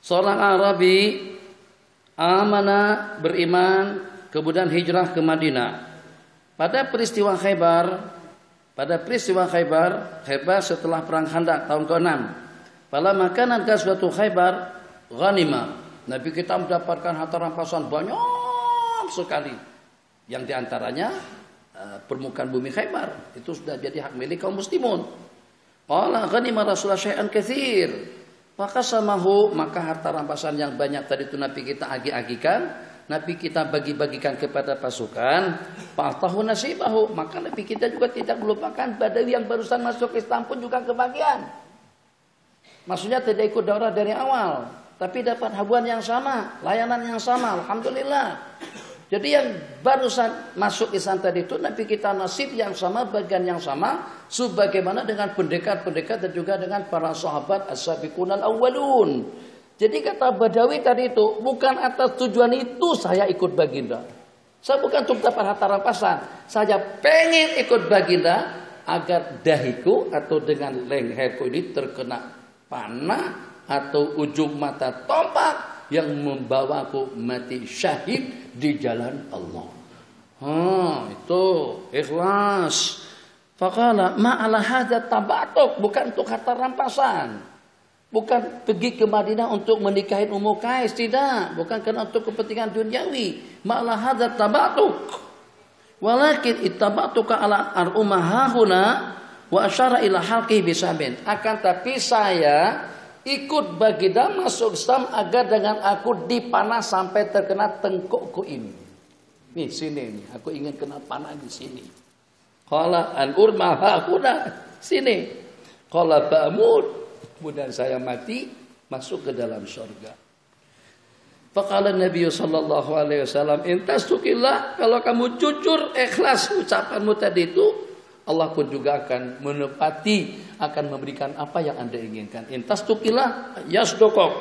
Seorang Arabi amanah, beriman, kemudian hijrah ke Madinah. Pada peristiwa Khaybar setelah perang Khandaq tahun ke-6. Pada makanan ghazwatu Khaybar ghanimah. Nabi kita mendapatkan harta rampasan banyak sekali. Yang diantaranya permukaan bumi Khaybar itu sudah jadi hak milik kaum muslimun. Qala ghanima Rasulullah syai'an katsir. Fakasamahu, maka harta rampasan yang banyak tadi itu Nabi kita agi-agikan, Nabi kita bagi-bagikan kepada pasukan. Fa'tahu nasibahu, maka Nabi kita juga tidak melupakan Badawi yang barusan masuk Islam pun juga kebagian. Maksudnya tidak ikut daurah dari awal, tapi dapat habuan yang sama, layanan yang sama, alhamdulillah. Jadi yang barusan masuk Islam tadi itu Nabi kita nasib yang sama, bagian yang sama, sebagaimana dengan pendekat-pendekat dan juga dengan para sahabat as-sabiqunal awwalun. Jadi kata Badawi tadi itu, bukan atas tujuan itu saya ikut baginda. Saya bukan untuk dapat harta rampasan. Saya pengen ikut baginda agar dahiku atau dengan leherku ini terkena panah atau ujung mata tombak yang membawaku mati syahid di jalan Allah. Itu ikhlas. Faqala ma'ala hadza tabatuk, bukan untuk harta rampasan. Bukan pergi ke Madinah untuk menikahi Ummu Qais, tidak. Bukan karena untuk kepentingan duniawi. Ma'ala hadza tabatuk. Walakin ittabatuka ala ar-ummahahuna wa asyara ila halqi bisamin. Akan tapi saya ikut baginda masuk Islam agar dengan aku dipanah sampai terkena tengkukku ini. Nih sini nih, aku ingin kena panah di sini. Qala an urma hauna, sini. Qala ba'mud, kemudian saya mati masuk ke dalam surga. Faqala Nabi sallallahu alaihi wasallam, "Intastukillah," kalau kamu jujur ikhlas ucapanmu tadi itu, Allah pun juga akan menepati, akan memberikan apa yang Anda inginkan. Intastukillah yasdukuk.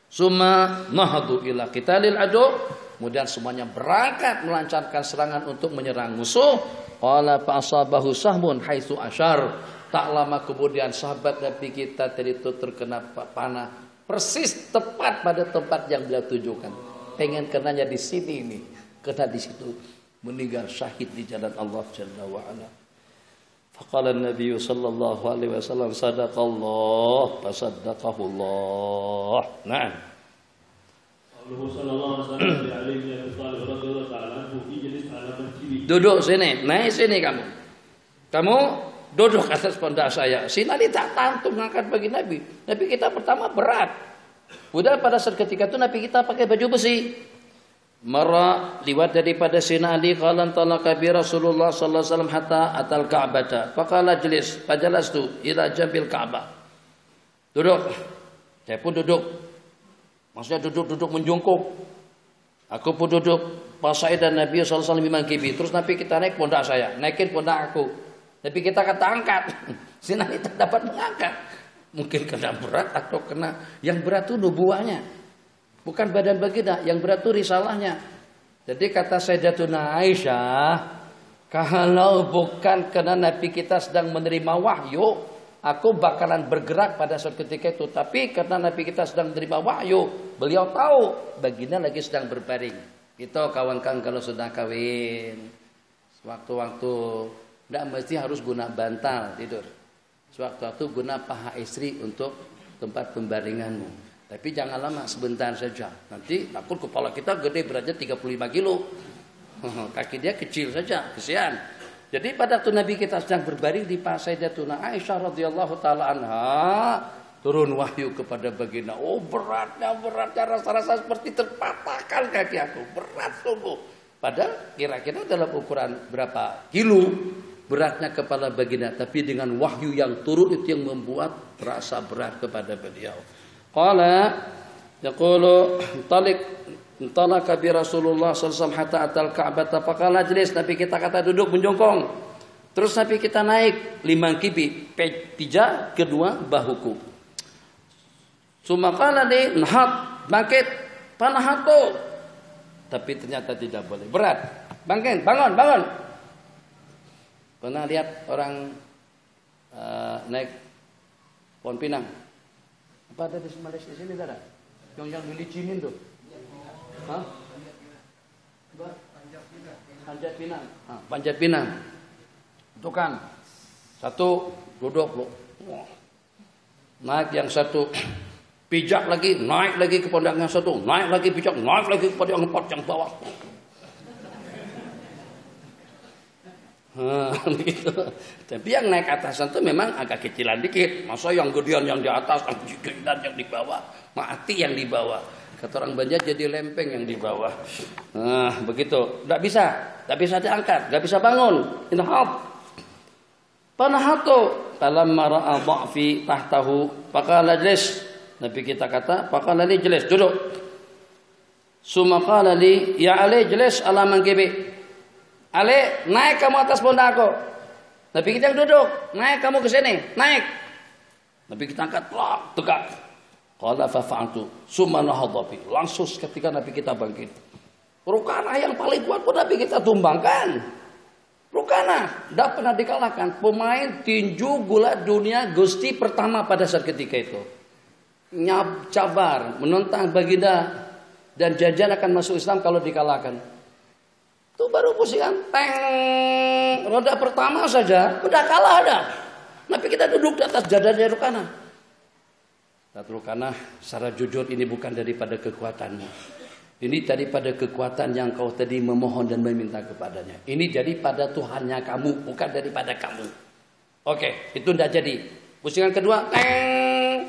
Summa nahadu ila qitalil adu. Kemudian semuanya berangkat melancarkan serangan untuk menyerang musuh. Qala fa asabahu sahmun haitsu asyar. Tak lama kemudian sahabat Nabi kita tadi itu terkena panah persis tepat pada tempat yang beliau tujukan. Pengen kenanya di sini ini, kena di situ. Meninggal syahid di jalan Allah Jalla wa ala. Faqala an-nabiy sallallahu alaihi wasallam sadaqallah fasaddaqahu Allah. Naam. Duduk sini, naik sini kamu. Kamu duduk atas pundak saya. Si Nabi tak tahan untuk mengangkat bagi Nabi. Nabi kita pertama berat. Udah pada saat ketika itu Nabi kita pakai baju besi. Mara liwat daripada Sina Ali qalan talaqa bi Rasulullah sallallahu alaihi wasallam hatta atal Ka'bah. Faqala jlis, fajalastu ila jambil Ka'bah. Duduk. Saya pun duduk. Maksudnya duduk menjungkuk. Aku pun duduk. Pasaidan Nabi sallallahu alaihi wasallam mangkibi. Terus Nabi kita naik pundak saya, naikin pundak aku. Tapi kita kata angkat. Si Nabi tak dapat mengangkat. Mungkin kena berat atau kena yang berat itu nubuahnya. Bukan badan baginda, yang berat itu risalahnya. Jadi kata Sayyidatuna Aisyah, kalau bukan karena Nabi kita sedang menerima wahyu, aku bakalan bergerak pada saat ketika itu. Tapi karena Nabi kita sedang menerima wahyu, beliau tahu baginda lagi sedang berbaring. Itu kawan-kawan kalau sudah kawin, waktu-waktu tidak mesti harus guna bantal tidur. Sewaktu-waktu guna paha istri untuk tempat pembaringanmu. Tapi jangan lama, sebentar saja. Nanti takut kepala kita gede beratnya 35 kilo. Kaki dia kecil saja, kesian. Jadi pada waktu Nabi kita sedang berbaring di paha Sayyidatuna Aisyah radhiyallahu taala anha, turun wahyu kepada baginda. Oh beratnya rasa-rasa seperti terpatahkan kaki aku. Berat sungguh. Padahal kira-kira dalam ukuran berapa kilo beratnya kepala baginda. Tapi dengan wahyu yang turun itu yang membuat terasa berat kepada beliau. Qala yaqulu talaka bi Rasulullah sallallahu alaihi wasallam hatta atal Ka'bah faqala ajlis. Nabi kita kata duduk menjongkong. Terus Nabi kita naik 5 kibi, pija kedua bahuku. Sumaqala li nahad, bangkit, panahato. Tapi ternyata tidak boleh. Berat. Bangkit, bangun. Pernah lihat orang naik pohon pinang? Apa ada di Malaysia sini ada? Yang dilicinin tuh. Hah? Panjat Pinang. Itu kan satu duduk loh. Naik yang satu, pijak lagi, naik lagi ke pondok yang satu, naik lagi pijak, naik lagi ke pondok yang empat yang bawah. Gitu. Tapi yang naik atasan itu memang agak kecilan dikit. Masa yang gedean yang di atas, gedean yang di bawah, mati yang di bawah. Kata orang Banjar jadi lempeng yang di bawah. Nah, begitu. Tidak bisa diangkat, tidak bisa bangun. Inhab. Panahatu dalam mara'a dha'fi tahtahu faqala jlis. Nabi kita kata, faqala li jlis, duduk. Summa qala li ya Ali jlis ala mankibi. Ale, naik kamu atas pundak aku. Nabi kita duduk, naik kamu ke sini, naik. Nabi kita angkat, tegak. Qala fa fa'altu, summa nahadha. Langsung ketika Nabi kita bangkit. Rukanah yang paling kuat pun Nabi kita tumbangkan. Rukanah, tidak pernah dikalahkan. Pemain tinju gulat dunia Gusti pertama pada saat ketika itu. Cabar, menentang baginda dan janjian akan masuk Islam kalau dikalahkan. Itu baru pusingan teng roda pertama saja udah kalah dah. Nabi kita duduk di atas dadanya Rukanah. Rukanah secara jujur ini bukan daripada kekuatanmu. Ini daripada kekuatan yang kau tadi memohon dan meminta kepadanya. Ini daripada Tuhannya kamu, bukan daripada kamu. Oke, itu tidak jadi. Pusingan kedua teng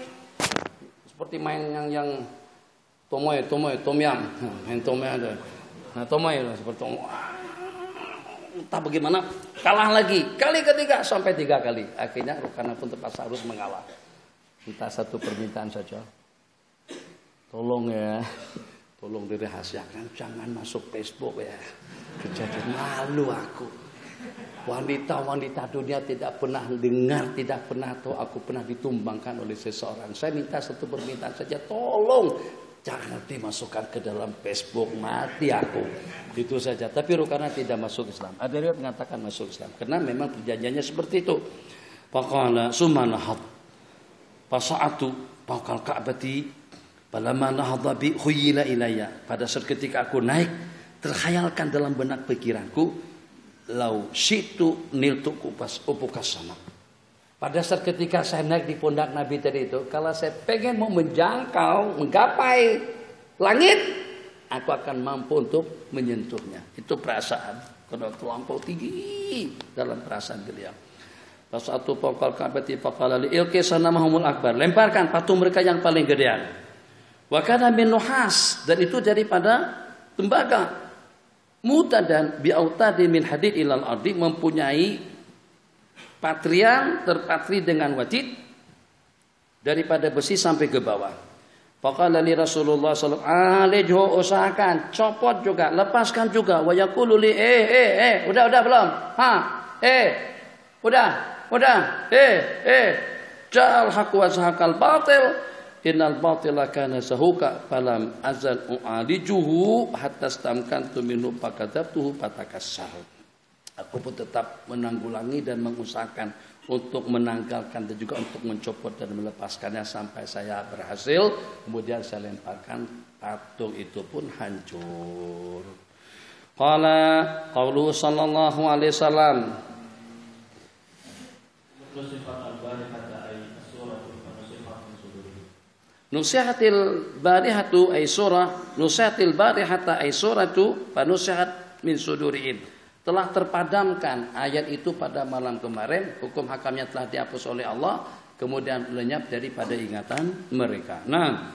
seperti main yang tomoy tom yam, main tomoy ada. Nah, Tomoy seperti entah bagaimana kalah lagi kali ketiga sampai 3 kali. Akhirnya Rukanah pun terpaksa harus mengalah. Minta satu permintaan saja. Tolong ya, tolong dirahasiakan, jangan masuk Facebook ya. Kejadian malu aku. Wanita-wanita dunia tidak pernah dengar, tidak pernah tahu aku pernah ditumbangkan oleh seseorang. Saya minta satu permintaan saja, tolong. Jangan dimasukkan ke dalam Facebook, mati aku. Itu saja. Tapi Rukanah tidak masuk Islam. Ada riwayat mengatakan masuk Islam. Karena memang perjanjiannya seperti itu. Faqala sumanahat. Fasa'atu faqal ka'bati. Falamma nahadha bi khuyila ilayya. Pada saat ketika aku naik, terkhayalkan dalam benak pikiranku, lau syitu niltuku pas upukas sama. Pada saat ketika saya naik di pundak Nabi tadi itu, kalau saya pengen mau menjangkau, menggapai langit, aku akan mampu untuk menyentuhnya. Itu perasaan. Karena terlampau tinggi dalam perasaan beliau. Pasatu faqal ka'bati faqala li ilqi sanamahumul akbar. Lemparkan patung mereka yang paling gedean. Wa kana min nuhas, dan itu daripada tembaga. Mutadan bi autadi min hadid ilal ardi, mempunyai patrian terpatri dengan wadid daripada besi sampai ke bawah. Faqala li Rasulullah sallallahu alaihi wasallam, usahakan, copot juga, lepaskan juga. Wa yaqulu li udah belum? Udah. Ja'al haqq wa zahaqal batil. Innal batila kana zahuqa falam azal u'alijuhu hatta stamkantu minhu fakadzabtuhu fatakassar. Aku pun tetap menanggulangi dan mengusahakan untuk menanggalkan dan juga untuk mencopot dan melepaskannya sampai saya berhasil. Kemudian saya lemparkan, patung itu pun hancur. Qauluhu sallallahu alaihi wasallam. Nusihatil barihatu ay surah, nusihatil barihata ay suratu, panusihat min suduriin. Telah terpadamkan ayat itu pada malam kemarin, hukum hakamnya telah dihapus oleh Allah, kemudian lenyap daripada ingatan mereka. Nah,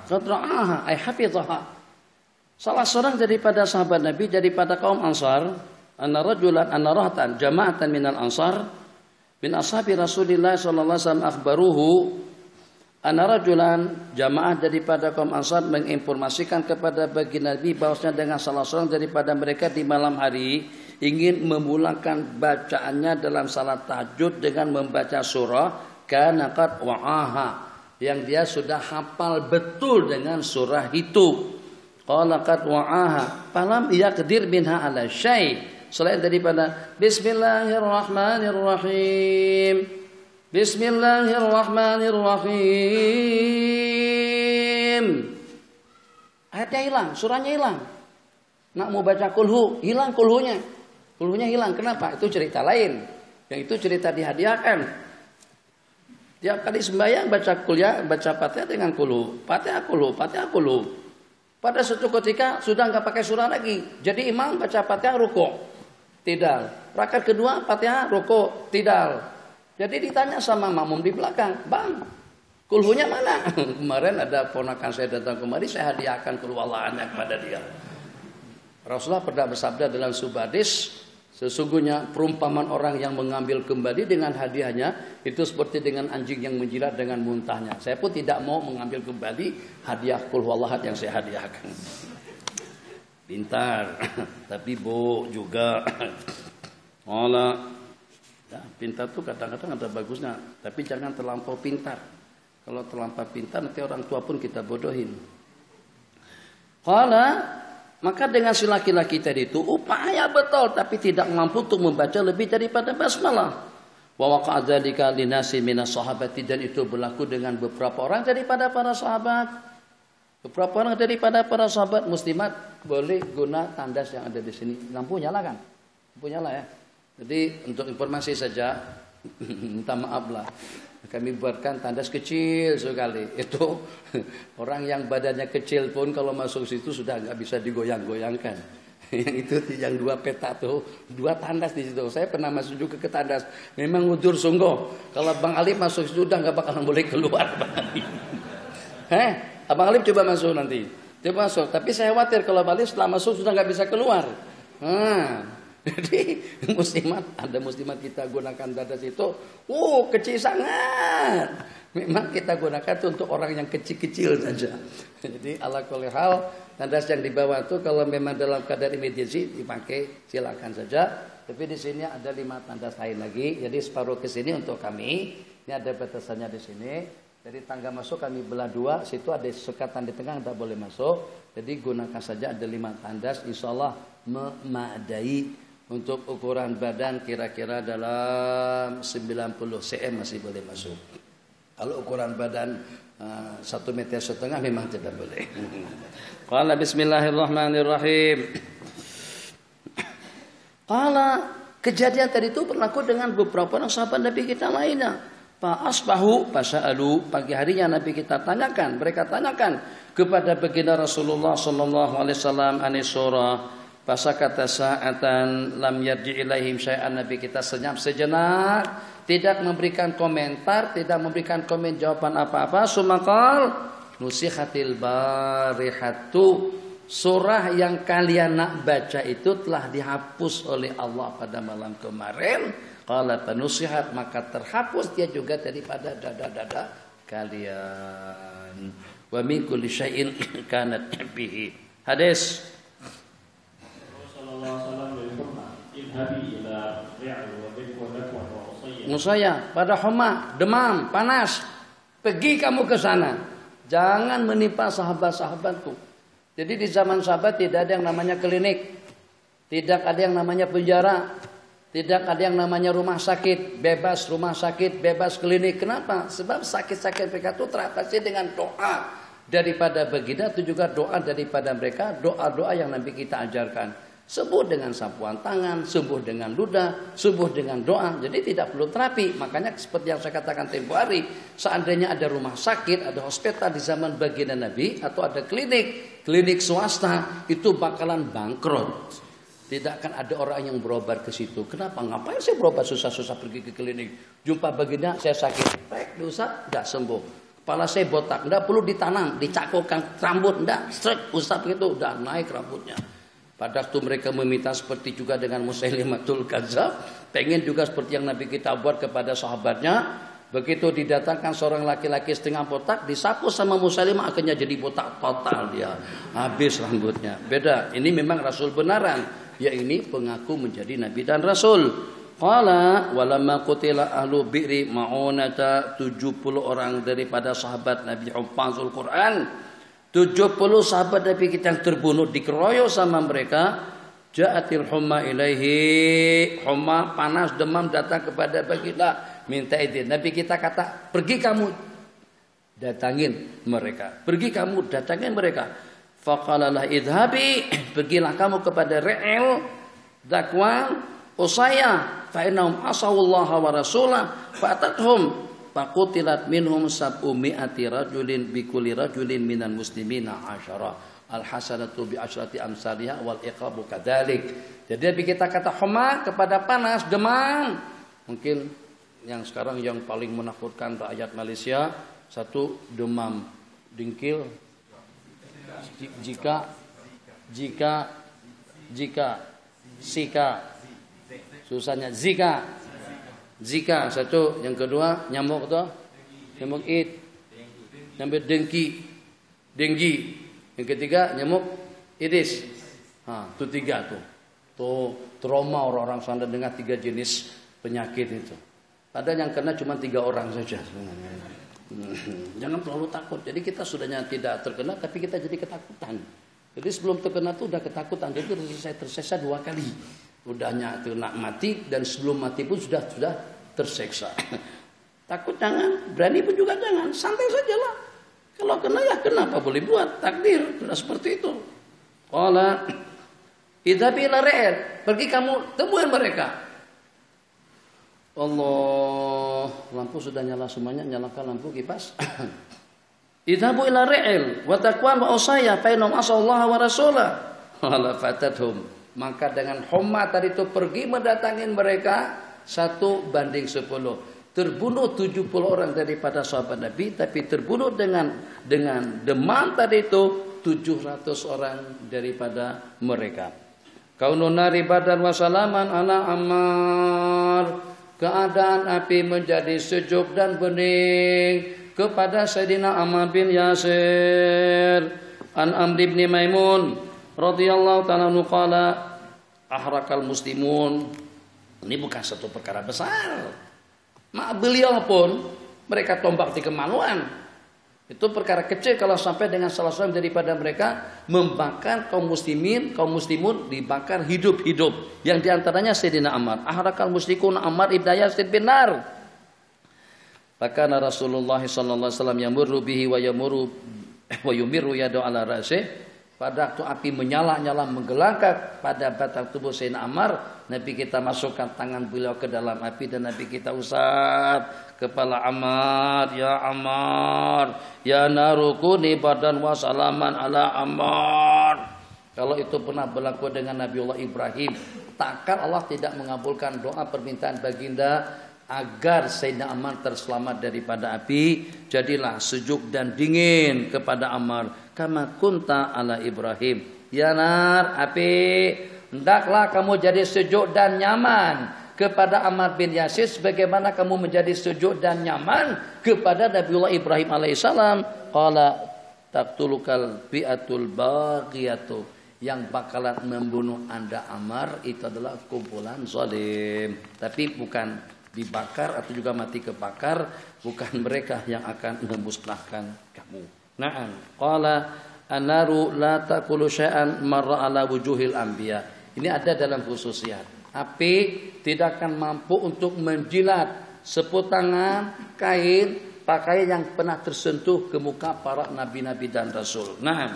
qadra'aha ay hafidhaha. Salah seorang daripada sahabat Nabi, daripada kaum Ansar, anna rahatan jama'atan minal Ansar min ashabi Rasulillah sallallahu alaihi wasallam akhbaruhu anna rajulan, jamaah daripada kaum Ansar menginformasikan kepada baginda Nabi bahwasanya dengan salah seorang daripada mereka di malam hari ingin memulangkan bacaannya dalam salat tahajud dengan membaca surah kana qad wa'aha, yang dia sudah hafal betul dengan surah itu. Qala qad wa'aha falam yaqdir minha ala syai', selain daripada Bismillahirrahmanirrahim, Bismillahirrahmanirrahim, ayatnya hilang, surahnya hilang. Nak mau baca kulhu, hilang kulhunya hilang. Kenapa? Itu cerita lain, yang itu cerita dihadiahkan. Tiap kali sembahyang baca kuliah, baca Fatihah dengan kulhu, Fatihah kulhu. Pada suatu ketika sudah nggak pakai surah lagi, jadi imam baca Fatihah rukuk, tidal. Rakaat kedua Fatihah rukuk, tidal. Jadi ditanya sama makmum di belakang, bang, kulhunya mana? Kemarin ada ponakan saya datang kemari, saya hadiahkan kulhuwallahannya kepada dia. Rasulullah pernah bersabda dalam sebuah hadis, sesungguhnya perumpamaan orang yang mengambil kembali dengan hadiahnya itu seperti dengan anjing yang menjilat dengan muntahnya. Saya pun tidak mau mengambil kembali hadiah kulhuwallahan yang saya hadiahkan. Pintar, tapi bo juga. Ya, pintar tuh kadang-kadang ada bagusnya, tapi jangan terlampau pintar. Kalau terlampau pintar nanti orang tua pun kita bodohin. Maka dengan si laki-laki tadi itu upaya betul, tapi tidak mampu untuk membaca lebih daripada basmalah. Wa waqa'a dzalika linasi minas sahabati, dan itu berlaku dengan beberapa orang daripada para sahabat. Beberapa orang daripada para sahabat muslimat boleh guna tandas yang ada di sini. Lampu nyala kan? Lampu nyala ya. Jadi untuk informasi saja, minta maaf lah. Kami buatkan tandas kecil sekali. Itu orang yang badannya kecil pun kalau masuk situ sudah nggak bisa digoyang-goyangkan. Yang itu yang dua petak tuh, dua tandas di situ. Saya pernah masuk juga ke tandas. Memang udur sungguh. Kalau Bang Alif masuk situ udah nggak bakalan boleh keluar. Abang Alif coba masuk nanti. Coba masuk. Tapi saya khawatir kalau Bang Alif setelah masuk sudah nggak bisa keluar. Jadi ada muslimat kita gunakan tandas itu, kecil sangat. Memang kita gunakan itu untuk orang yang kecil-kecil saja. Jadi ala kulli hal, tandas yang dibawa itu kalau memang dalam keadaan emergency dipakai silakan saja. Tapi di sini ada 5 tandas lain lagi. Jadi separuh ke sini untuk kami. Ini ada batasannya di sini. Jadi tangga masuk kami belah 2. Situ ada sekatan di tengah tidak boleh masuk. Jadi gunakan saja ada 5 tandas. Insyaallah memadai. Untuk ukuran badan kira-kira dalam 90 cm masih boleh masuk. Kalau ukuran badan 1,5 meter memang tidak boleh. Qala bismillahirrahmanirrahim. Qala, kejadian tadi itu berlaku dengan beberapa orang sahabat Nabi kita lainnya. Fa asbahu fasa'alu, pagi harinya Nabi kita tanyakan, mereka tanyakan kepada baginda Rasulullah sallallahu alaihi wasallam anis surah. Fasakata sa'atan lam yarji ilaihim syai'an, Nabi kita senyap sejenak, tidak memberikan komentar, tidak memberikan jawaban apa-apa. Sumakal nusikhatil barihatu surah yang kalian nak baca itu telah dihapus oleh Allah pada malam kemarin. Qala tanusihat, maka terhapus dia juga daripada dada-dada kalian. Wa min kulli syai'in kanat bihi. Hadis Musaya pada homa, demam, panas. Pergi kamu ke sana. Jangan menimpa sahabat-sahabatku. Jadi di zaman sahabat tidak ada yang namanya klinik. Tidak ada yang namanya penjara. Tidak ada yang namanya rumah sakit. Bebas rumah sakit, bebas klinik. Kenapa? Sebab sakit-sakit mereka itu teratasi dengan doa. Daripada baginda itu juga doa daripada mereka. Doa-doa yang Nabi kita ajarkan. Sembuh dengan sapuan tangan, sembuh dengan ludah, sembuh dengan doa. Jadi tidak perlu terapi. Makanya seperti yang saya katakan tempo hari, seandainya ada rumah sakit, ada hospital di zaman baginda Nabi, atau ada klinik swasta, itu bakalan bangkrut. Tidak akan ada orang yang berobat ke situ. Kenapa? Ngapain saya berobat susah-susah pergi ke klinik? Jumpa baginda, saya sakit. Baik, diusap, tidak sembuh. Kepala saya botak, tidak perlu ditanam, dicakokkan rambut, tidak. Strek, usap gitu, udah naik rambutnya. Padahal itu mereka meminta seperti juga dengan Musailimatul Kadzdzab, pengen juga seperti yang Nabi kita buat kepada sahabatnya. Begitu didatangkan seorang laki-laki setengah botak, disapu sama Musailimah, akhirnya jadi botak total dia, habis rambutnya. Beda, ini memang Rasul benaran, ya ini pengaku menjadi Nabi dan Rasul. Qala walamma qutila ahlu bi'ri ma'unata, 70 orang daripada sahabat Nabi hufazul Quran, 70 sahabat Nabi kita yang terbunuh, dikeroyok sama mereka. Ja'atil humma ilaihi, humma panas demam datang kepada baginda, minta izin. Nabi kita kata, pergi kamu datangin mereka. Pergi kamu datangin mereka. Faqalalah idhabi, pergilah kamu kepada Re'il, Zakwan, Usaya, fa innahum asawullaha wa rasulah fa'atathum. Faqutilat minhum sab'umi'ati rajulin bikulli rajulin minal muslimina asyara. Al-hasanatu bi asyrati amsalihha wal iqabu kadzalik. Jadi kita kata homa kepada panas, demam. Mungkin yang sekarang yang paling menakutkan rakyat Malaysia, satu demam dengkil. Zika. Susahnya Zika satu, yang kedua nyamuk tuh, nyamuk nyamuk dengki, yang ketiga nyamuk Aedes. Itu 3 tuh. Tuh trauma orang-orang sana dengan 3 jenis penyakit itu. Padahal yang kena cuma 3 orang saja sebenarnya. Jangan terlalu takut. Jadi kita sudahnya tidak terkena, tapi kita jadi ketakutan. Jadi sebelum terkena tuh udah ketakutan. Jadi tersiksa 2 kali. Udahnya kena mati, dan sebelum mati pun sudah tersiksa. Takut jangan, berani pun juga jangan, santai sajalah. Kalau kena ya kenapa boleh buat, takdir sudah seperti itu. Qala idhabi ila Re'il, pergi kamu temuin mereka. Allah, lampu sudah nyala semuanya, nyalakan lampu kipas. Idhabu ila Re'il wa Zakwan wa Usaya fa innahum asallaha wa rasulah. Qala fatathum, maka dengan homa tadi itu pergi mendatangin mereka 1 banding 10. Terbunuh 70 orang daripada sahabat Nabi, tapi terbunuh dengan demam tadi itu 700 orang daripada mereka. Kaununa ribadan wa salaman ala Ammar, keadaan api menjadi sejuk dan bening kepada Sayyidina Ammar bin Yasir. An Amr bin Maimun radhiyallahu ta'ala anhu qala ahrakal muslimun. Ini bukan satu perkara besar. Beliau pun mereka tombak di kemaluan. Itu perkara kecil kalau sampai dengan salah seorang daripada mereka membakar kaum muslimun dibakar hidup-hidup. Yang diantaranya Sayyidina Ammar. Ahrakal musyrikun Ammar ibn Yasir bin nar. Fakana Rasulullah sallallahu alaihi wasallam yamurru bihi wa yumiru yadu ala ra'sih. Pada waktu api menyala-nyala menggelagak pada batang tubuh Sayyidina Ammar, Nabi kita masukkan tangan beliau ke dalam api dan Nabi kita usap kepala Ammar, ya Ammar, ya narukuni badan wa salaman ala Ammar. Kalau itu pernah berlaku dengan Nabiullah Ibrahim, takkan Allah tidak mengabulkan doa permintaan baginda agar Sayyidina Ammar terselamat daripada api, jadilah sejuk dan dingin kepada Ammar kama kunta ala Ibrahim. Ya nar, api, hendaklah kamu jadi sejuk dan nyaman kepada Ammar bin Yasir sebagaimana kamu menjadi sejuk dan nyaman kepada Nabiullah Ibrahim alaihissalam. Qala taqtulukal bi'atul baghiyatu, yang bakalan membunuh Anda Ammar itu adalah kumpulan zalim. Tapi bukan dibakar atau juga mati kebakar, bukan mereka yang akan memusnahkan kamu. Na'am. Qala an-naru la taqulu syai'an marra ala wujuhil anbiya. Ini ada dalam khususiat. Api tidak akan mampu untuk menjilat seputangan kain pakaian yang pernah tersentuh ke muka para nabi-nabi dan rasul. Na'am.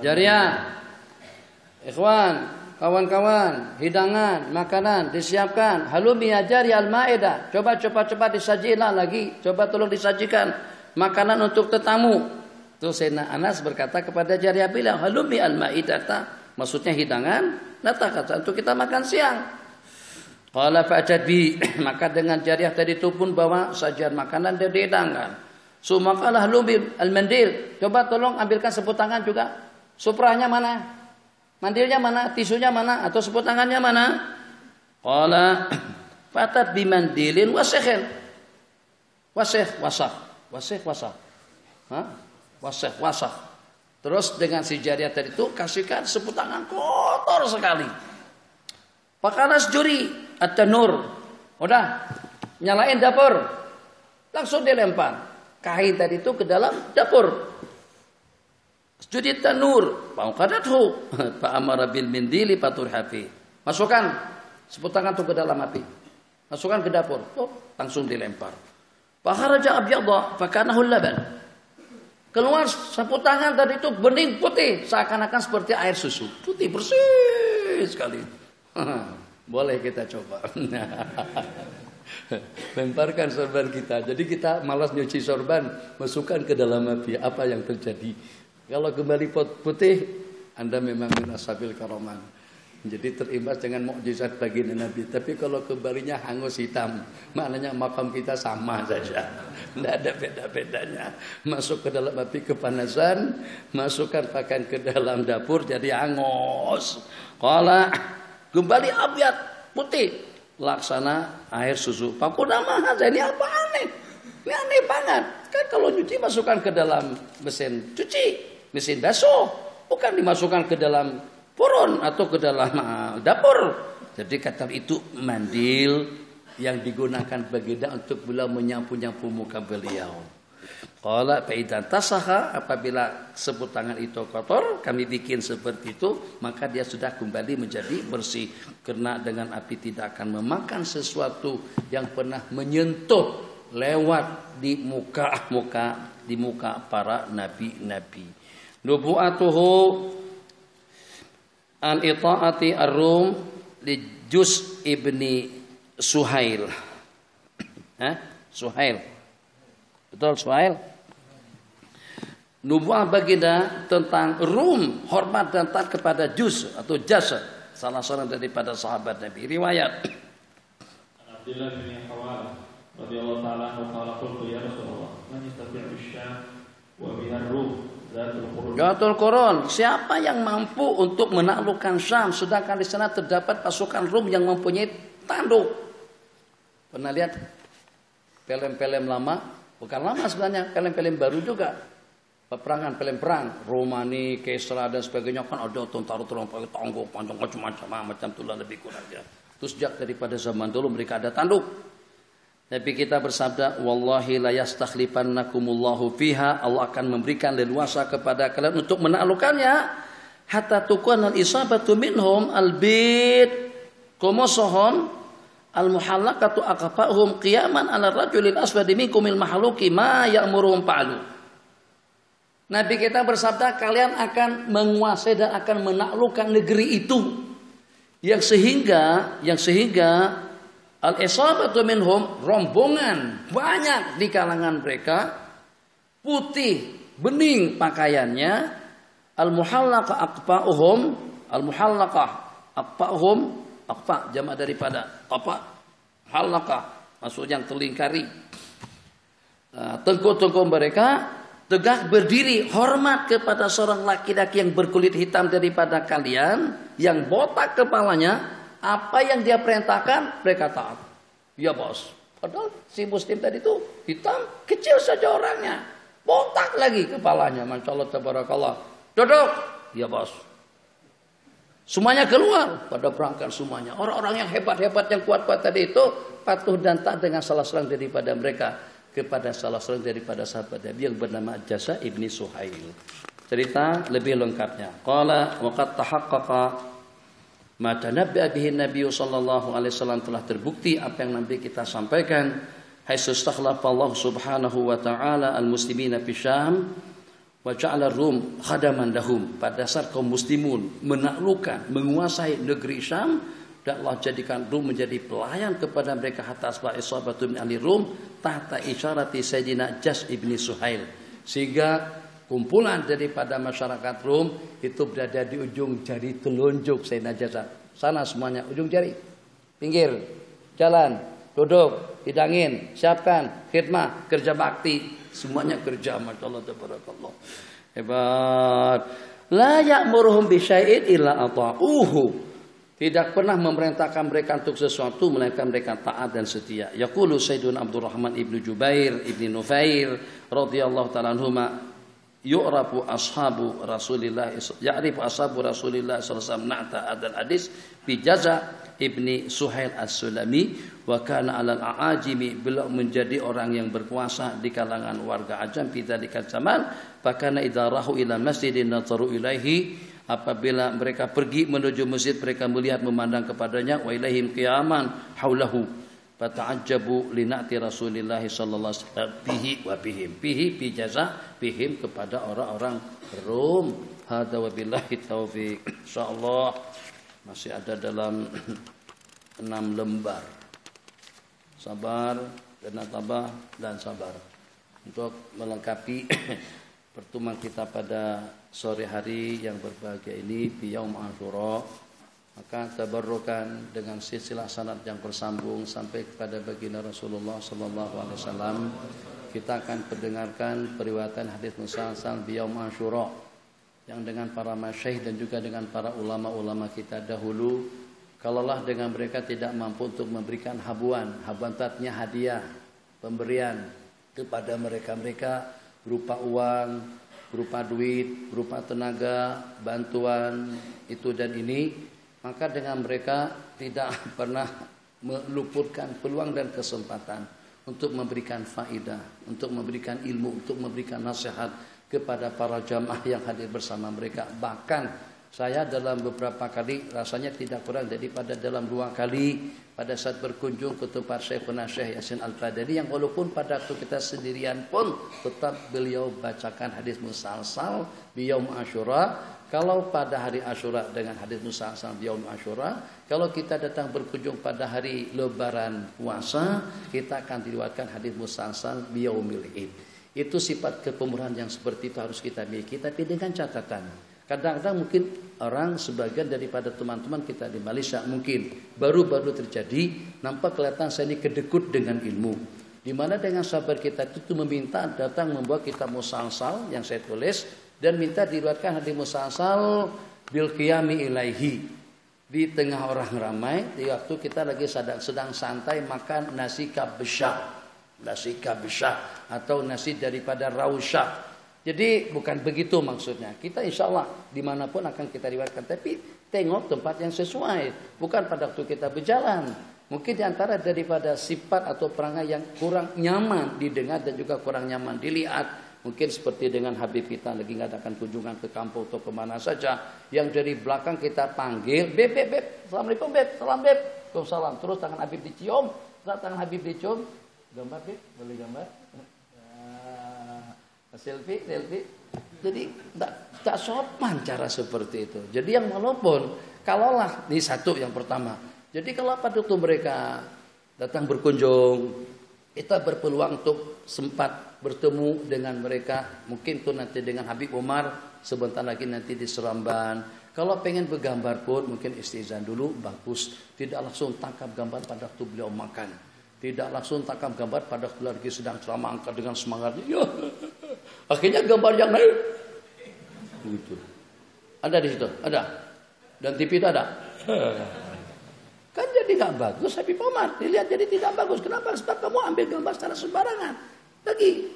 Jariyah, ikhwan, kawan-kawan, hidangan, makanan disiapkan. Halumi ya jariyah al-maidah. Coba cepat disajikan lagi. Coba tolong disajikan makanan untuk tetamu. Terus Sayyidina Anas berkata kepada Jariyah bilang, halumi al-maidah. Maksudnya hidangan, datang untuk kita makan siang. Qala fa'ajad bi, maka dengan Jariyah tadi itu pun bawa sajian makanan dan dihidangkan. Sumaqala halumi al-mandil. Coba tolong ambilkan seput tangan juga. Suprahnya mana? Mandilnya mana? Tisunya mana? Atau seput tangannya mana? Qala fatat bimandilin wasikhin. Wasah. Wasah. Terus dengan si Jariyah tadi itu kasihkan seput tangan kotor sekali. Pakanas juri at-tanur. Udah, nyalain dapur. Langsung dilempar kain tadi itu ke dalam dapur. Judi tanur, pauqadathu, fa amara bil mindili faturhafi. Masukkan seput tangan itu ke dalam api. Masukkan ke dapur. Langsung dilempar. Fa kharaja abyadha fa kanahu laban. Keluar sapu tangan tadi itu bening putih, seakan-akan seperti air susu. Putih bersih sekali. Boleh kita coba. Lemparkan sorban kita. Jadi kita malas nyuci sorban, masukkan ke dalam api. Apa yang terjadi? Kalau kembali putih, Anda memang min ashabil karoman. Jadi terimbas dengan mukjizat baginda Nabi. Tapi kalau kembalinya hangus hitam, maknanya makam kita sama saja. Tidak ada beda-bedanya. Masuk ke dalam api kepanasan, masukkan pakaian ke dalam dapur jadi hangus. Kalau kembali abyad putih, laksana air susu. Pakuda mahal, ini apa aneh? Ini aneh banget. Kan kalau nyuci masukkan ke dalam mesin cuci, mesin basuh, bukan dimasukkan ke dalam purun atau ke dalam dapur. Jadi kata itu mandil yang digunakan baginda untuk beliau menyapu-nyapu muka beliau. Qala fa idan tasaha, apabila seput tangan itu kotor, kami bikin seperti itu, maka dia sudah kembali menjadi bersih. Karena dengan api tidak akan memakan sesuatu yang pernah menyentuh lewat di muka para nabi-nabi. Nubu'atuhu an ita'ati ar-rum li Juz ibni Suhail. Suhail. Betul Suhail? Nubuah baginda tentang Rum, hormat dan taat kepada Juz atau Jasa, salah seorang daripada sahabat Nabi. Riwayat Abdullah bin Hawal radhiyallahu ta'ala anhu qala qultu ya Rasulullah man yastati'u asy-Syam wa biha Rum Zatul Qurun. Siapa yang mampu untuk menaklukkan Syam sedangkan di sana terdapat pasukan Rum yang mempunyai tanduk? Pernah lihat film-film lama? Bukan lama sebenarnya, film-film baru juga. Peperangan, film perang, Romani, Kesra dan sebagainya kan ada tentara-tentara pakai tonggo panjang macam itulah lebih kurang ya. Terus sejak daripada zaman dulu mereka ada tanduk. Nabi kita bersabda, wallahi la yastakhlifannakumullahu fiha, Allah akan memberikan leluasa kepada kalian untuk menaklukkannya hatta tukunal isabatu minhum albit komosohon al-muhallaqatu aqfahum qiyaman ala rajulil aswadi minkumil mahluki ma ya'muruhum fa'alu. Nabi kita bersabda, kalian akan menguasai dan akan menaklukkan negeri itu yang sehingga al-isabatu minhum, rombongan banyak di kalangan mereka, putih bening pakaiannya, Al-muhallaqah aqfa'uhum, al-muhallaqah aqfa'uhum, aqfa' jamak daripada apa? Halaqah, maksudnya yang terlingkari. Tengkuk-tengkuk mereka tegak berdiri, hormat kepada seorang laki-laki yang berkulit hitam daripada kalian, yang botak kepalanya, apa yang dia perintahkan mereka taat. Ya bos. Padahal si muslim tadi itu hitam, kecil saja orangnya, botak lagi kepalanya, masya Allah tabarakallah. Duduk, ya bos. Semuanya keluar, pada berangkat semuanya. Orang-orang yang hebat-hebat, yang kuat-kuat tadi itu patuh dan taat dengan salah seorang daripada mereka kepada salah seorang daripada sahabat Nabi yang bernama Jasa ibni Suhail. Cerita lebih lengkapnya. Qala wa qad tahaqqaqa ma tanabba'a bihi Nabi sallallahu alaihi wasallam, telah terbukti apa yang Nabi kita sampaikan. Haitsu istakhlafa Allah subhanahu wa ta'ala al-muslimina fi Syam wa ja'ala Rum khadaman lahum. Pada saat kaum muslimun menaklukkan, menguasai negeri Syam, dan Allah jadikan Rum menjadi pelayan kepada mereka, hatta asba isabatu min ahli Rum tahta isyarati Sayyidina Jas ibni Suhail, sehingga kumpulan daripada masyarakat Rum itu berada di ujung jari telunjuk Sayyidina Jas. Sana semuanya ujung jari, pinggir jalan, duduk, hidangin, siapkan, khidmah, kerja bakti, semuanya kerja, masya Allah tabarakallah, hebat. La ya'muruhum bi syai'in illa ata'uhu, tidak pernah memerintahkan mereka untuk sesuatu melainkan mereka taat dan setia. Yaqulu Sayyidun Abdurrahman ibnu Jubair ibni Nufair radhiyallahu ta'ala anhuma, yu'rafu ashabu Rasulillah, ya'rifu ashabu Rasulillah sallallahu alaihi wasallam na'ta adal hadis bi Jaza ibni Suhail as-Sulami wa kana 'alal a'ajimi, beliau menjadi orang yang berkuasa di kalangan warga ajam pi dzalika zaman. Fakana idza rahu ila masjidin nazaru ilaihi, apabila mereka pergi menuju masjid mereka melihat memandang kepadanya, wa ilaihim qiyaman haulahu fata'ajjabu linati Rasulillah sallallahu alaihi wasallam bihi wa bihim, bihi bi jaza bihim, kepada orang-orang Rum. Hadza wabillahi taufik. Insyaallah masih ada dalam 6 lembar. Sabar dan tabah dan sabar untuk melengkapi pertemuan kita pada sore hari yang berbahagia ini di Yaum Asyura. Maka tabarrukan dengan silsilah sanad yang bersambung sampai kepada baginda Rasulullah sallallahu alaihi wasallam, kita akan mendengarkan periwayatan hadis musalsal di Yaum Asyura yang dengan para masyayikh dan juga dengan para ulama-ulama kita dahulu. Kalaulah dengan mereka tidak mampu untuk memberikan habuan tatnya hadiah, pemberian kepada mereka-mereka berupa uang, berupa duit, berupa tenaga, bantuan itu dan ini, maka dengan mereka tidak pernah meluputkan peluang dan kesempatan untuk memberikan faidah, untuk memberikan ilmu, untuk memberikan nasihat kepada para jamaah yang hadir bersama mereka. Bahkan saya dalam beberapa kali, rasanya tidak kurang daripada dalam 2 kali pada saat berkunjung ke tempat Syekhuna Syekh Yasin Al-Qadari, yang walaupun pada waktu kita sendirian pun tetap beliau bacakan hadis musalsal di Yaum Asyura. Kalau pada hari Asyura dengan hadis musalsal di Yaum Asyura, kalau kita datang berkunjung pada hari Lebaran puasa, kita akan diriwayatkan hadis musalsal di Yaumil Id. Itu sifat kepemurahan yang seperti itu harus kita miliki, tapi dengan catatan. Kadang-kadang mungkin orang sebagian daripada teman-teman kita di Malaysia mungkin baru-baru terjadi, nampak kelihatan saya ini kedekut dengan ilmu. Di mana dengan sahabat kita itu meminta datang membawa kitab musalsal yang saya tulis dan minta diriwayatkan hadis musalsal bil qiyami ilaihi di tengah orang ramai, di waktu kita lagi sedang santai makan nasi kabsyah atau nasi daripada rausyah. Jadi bukan begitu maksudnya. Kita insya Allah dimanapun akan kita riwayatkan, tapi tengok tempat yang sesuai. Bukan pada waktu kita berjalan. Mungkin diantara daripada sifat atau perangai yang kurang nyaman didengar dan juga kurang nyaman dilihat. Mungkin seperti dengan Habib kita lagi mengadakan kunjungan ke kampung atau kemana saja, yang dari belakang kita panggil, beb, assalamualaikum beb, salam beb, waalaikumsalam. Terus tangan Habib dicium, tangan Habib dicium, gambar beb, boleh gambar? Selfie. Jadi tak sopan cara seperti itu. Jadi yang walaupun kalaulah ini satu yang pertama. Jadi kalau pada waktu mereka datang berkunjung, kita berpeluang untuk sempat bertemu dengan mereka. Mungkin tuh nanti dengan Habib Umar, sebentar lagi nanti di Seramban. Kalau pengen bergambar pun mungkin istizan dulu, bagus. Tidak langsung tangkap gambar pada waktu beliau makan. Tidak langsung tangkap gambar pada waktu lagi sedang ceramah, angkat dengan semangatnya. Ya. Akhirnya gambar yang lain. Begitu. Ada di situ? Ada. Dan TV itu ada. Kan jadi nggak bagus Habib Umar. Dilihat jadi tidak bagus. Kenapa? Sebab kamu ambil gambar secara sembarangan. Lagi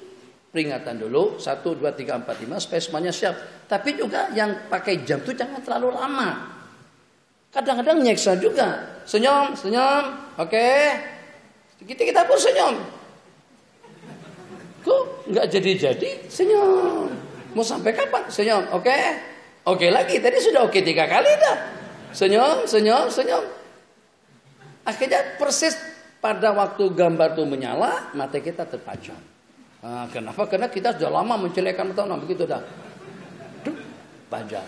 peringatan dulu 1, 2, 3, 4, 5 supaya semuanya siap. Tapi juga yang pakai jam itu jangan terlalu lama. Kadang-kadang nyeksa juga. Senyum, oke. Kita pun senyum. Kok nggak jadi senyum. Mau sampai kapan? Senyum, oke. Oke lagi. Tadi sudah oke 3 kali dah. Senyum. Akhirnya persis pada waktu gambar itu menyala, mata kita terpajang. Kenapa? Karena kita sudah lama mencelekkan mata. Begitu dah. Panjang.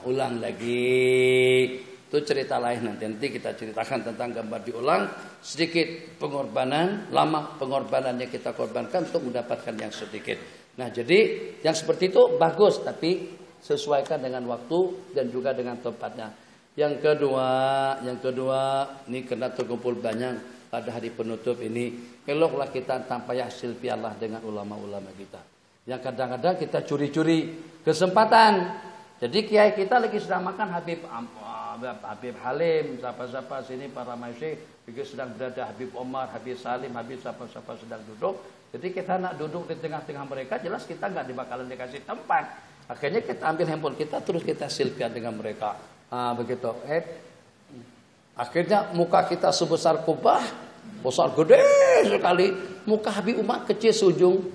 Ulang lagi. Itu cerita lain nanti kita ceritakan tentang gambar diulang. Sedikit pengorbanan, lama pengorbanan yang kita korbankan untuk mendapatkan yang sedikit. Nah jadi yang seperti itu bagus, tapi sesuaikan dengan waktu dan juga dengan tempatnya. Yang kedua, ini karena terkumpul banyak pada hari penutup ini, eloklah kita tampayah silpialah dengan ulama-ulama kita. Yang kadang-kadang kita curi-curi kesempatan. Jadi kiai kita lagi sedang makan Habib Halim, siapa-siapa sini para masyayikh, juga sedang berada Habib Omar, Habib Salim, Habib siapa-siapa sedang duduk. Jadi kita nak duduk di tengah-tengah mereka, jelas kita nggak bakalan dikasih tempat. Akhirnya kita ambil handphone kita, terus kita selfie dengan mereka. Begitu. Akhirnya muka kita sebesar kubah, besar gede sekali. Muka Habib Umar kecil seujung,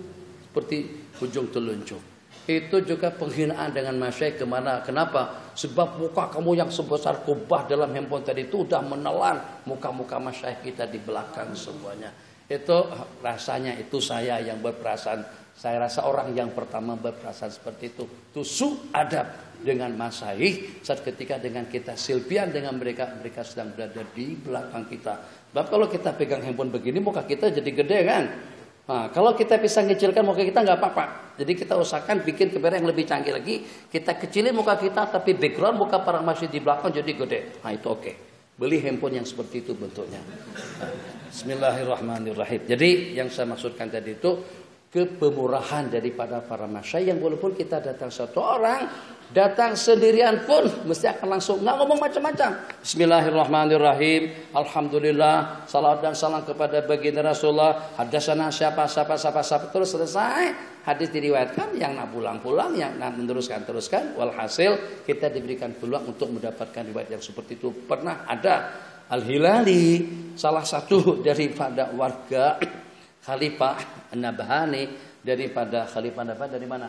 seperti ujung telunjuk. Itu juga penghinaan dengan masyayikh kemana? Kenapa? Sebab muka kamu yang sebesar kubah dalam handphone tadi itu udah menelan muka-muka masyayikh kita di belakang semuanya. Itu rasanya, itu saya yang berperasaan. Saya rasa orang yang pertama berperasaan seperti itu. Tusuk adab dengan masyayikh saat ketika dengan kita silpian dengan mereka sedang berada di belakang kita. Sebab kalau kita pegang handphone begini muka kita jadi gede kan. Kalau kita bisa ngecilkan muka kita nggak apa-apa. Jadi kita usahakan bikin kamera yang lebih canggih lagi. Kita kecilin muka kita tapi background muka para masyayikh di belakang jadi gede. Itu oke. Beli handphone yang seperti itu bentuknya. Bismillahirrahmanirrahim. Jadi yang saya maksudkan tadi itu kepemurahan daripada para masyayikh yang walaupun kita datang satu orang, datang sendirian pun mesti akan langsung nggak ngomong macam-macam. Bismillahirrahmanirrahim. Alhamdulillah, salawat dan salam kepada baginda Rasulullah. Hadasana siapa terus selesai. Hadis diriwayatkan, yang nak pulang, yang nak teruskan. Walhasil kita diberikan peluang untuk mendapatkan riwayat yang seperti itu. Pernah ada Al-Hilali, salah satu daripada warga Khalifah An-Nabhani, daripada Khalifah An-Nabhani dari mana?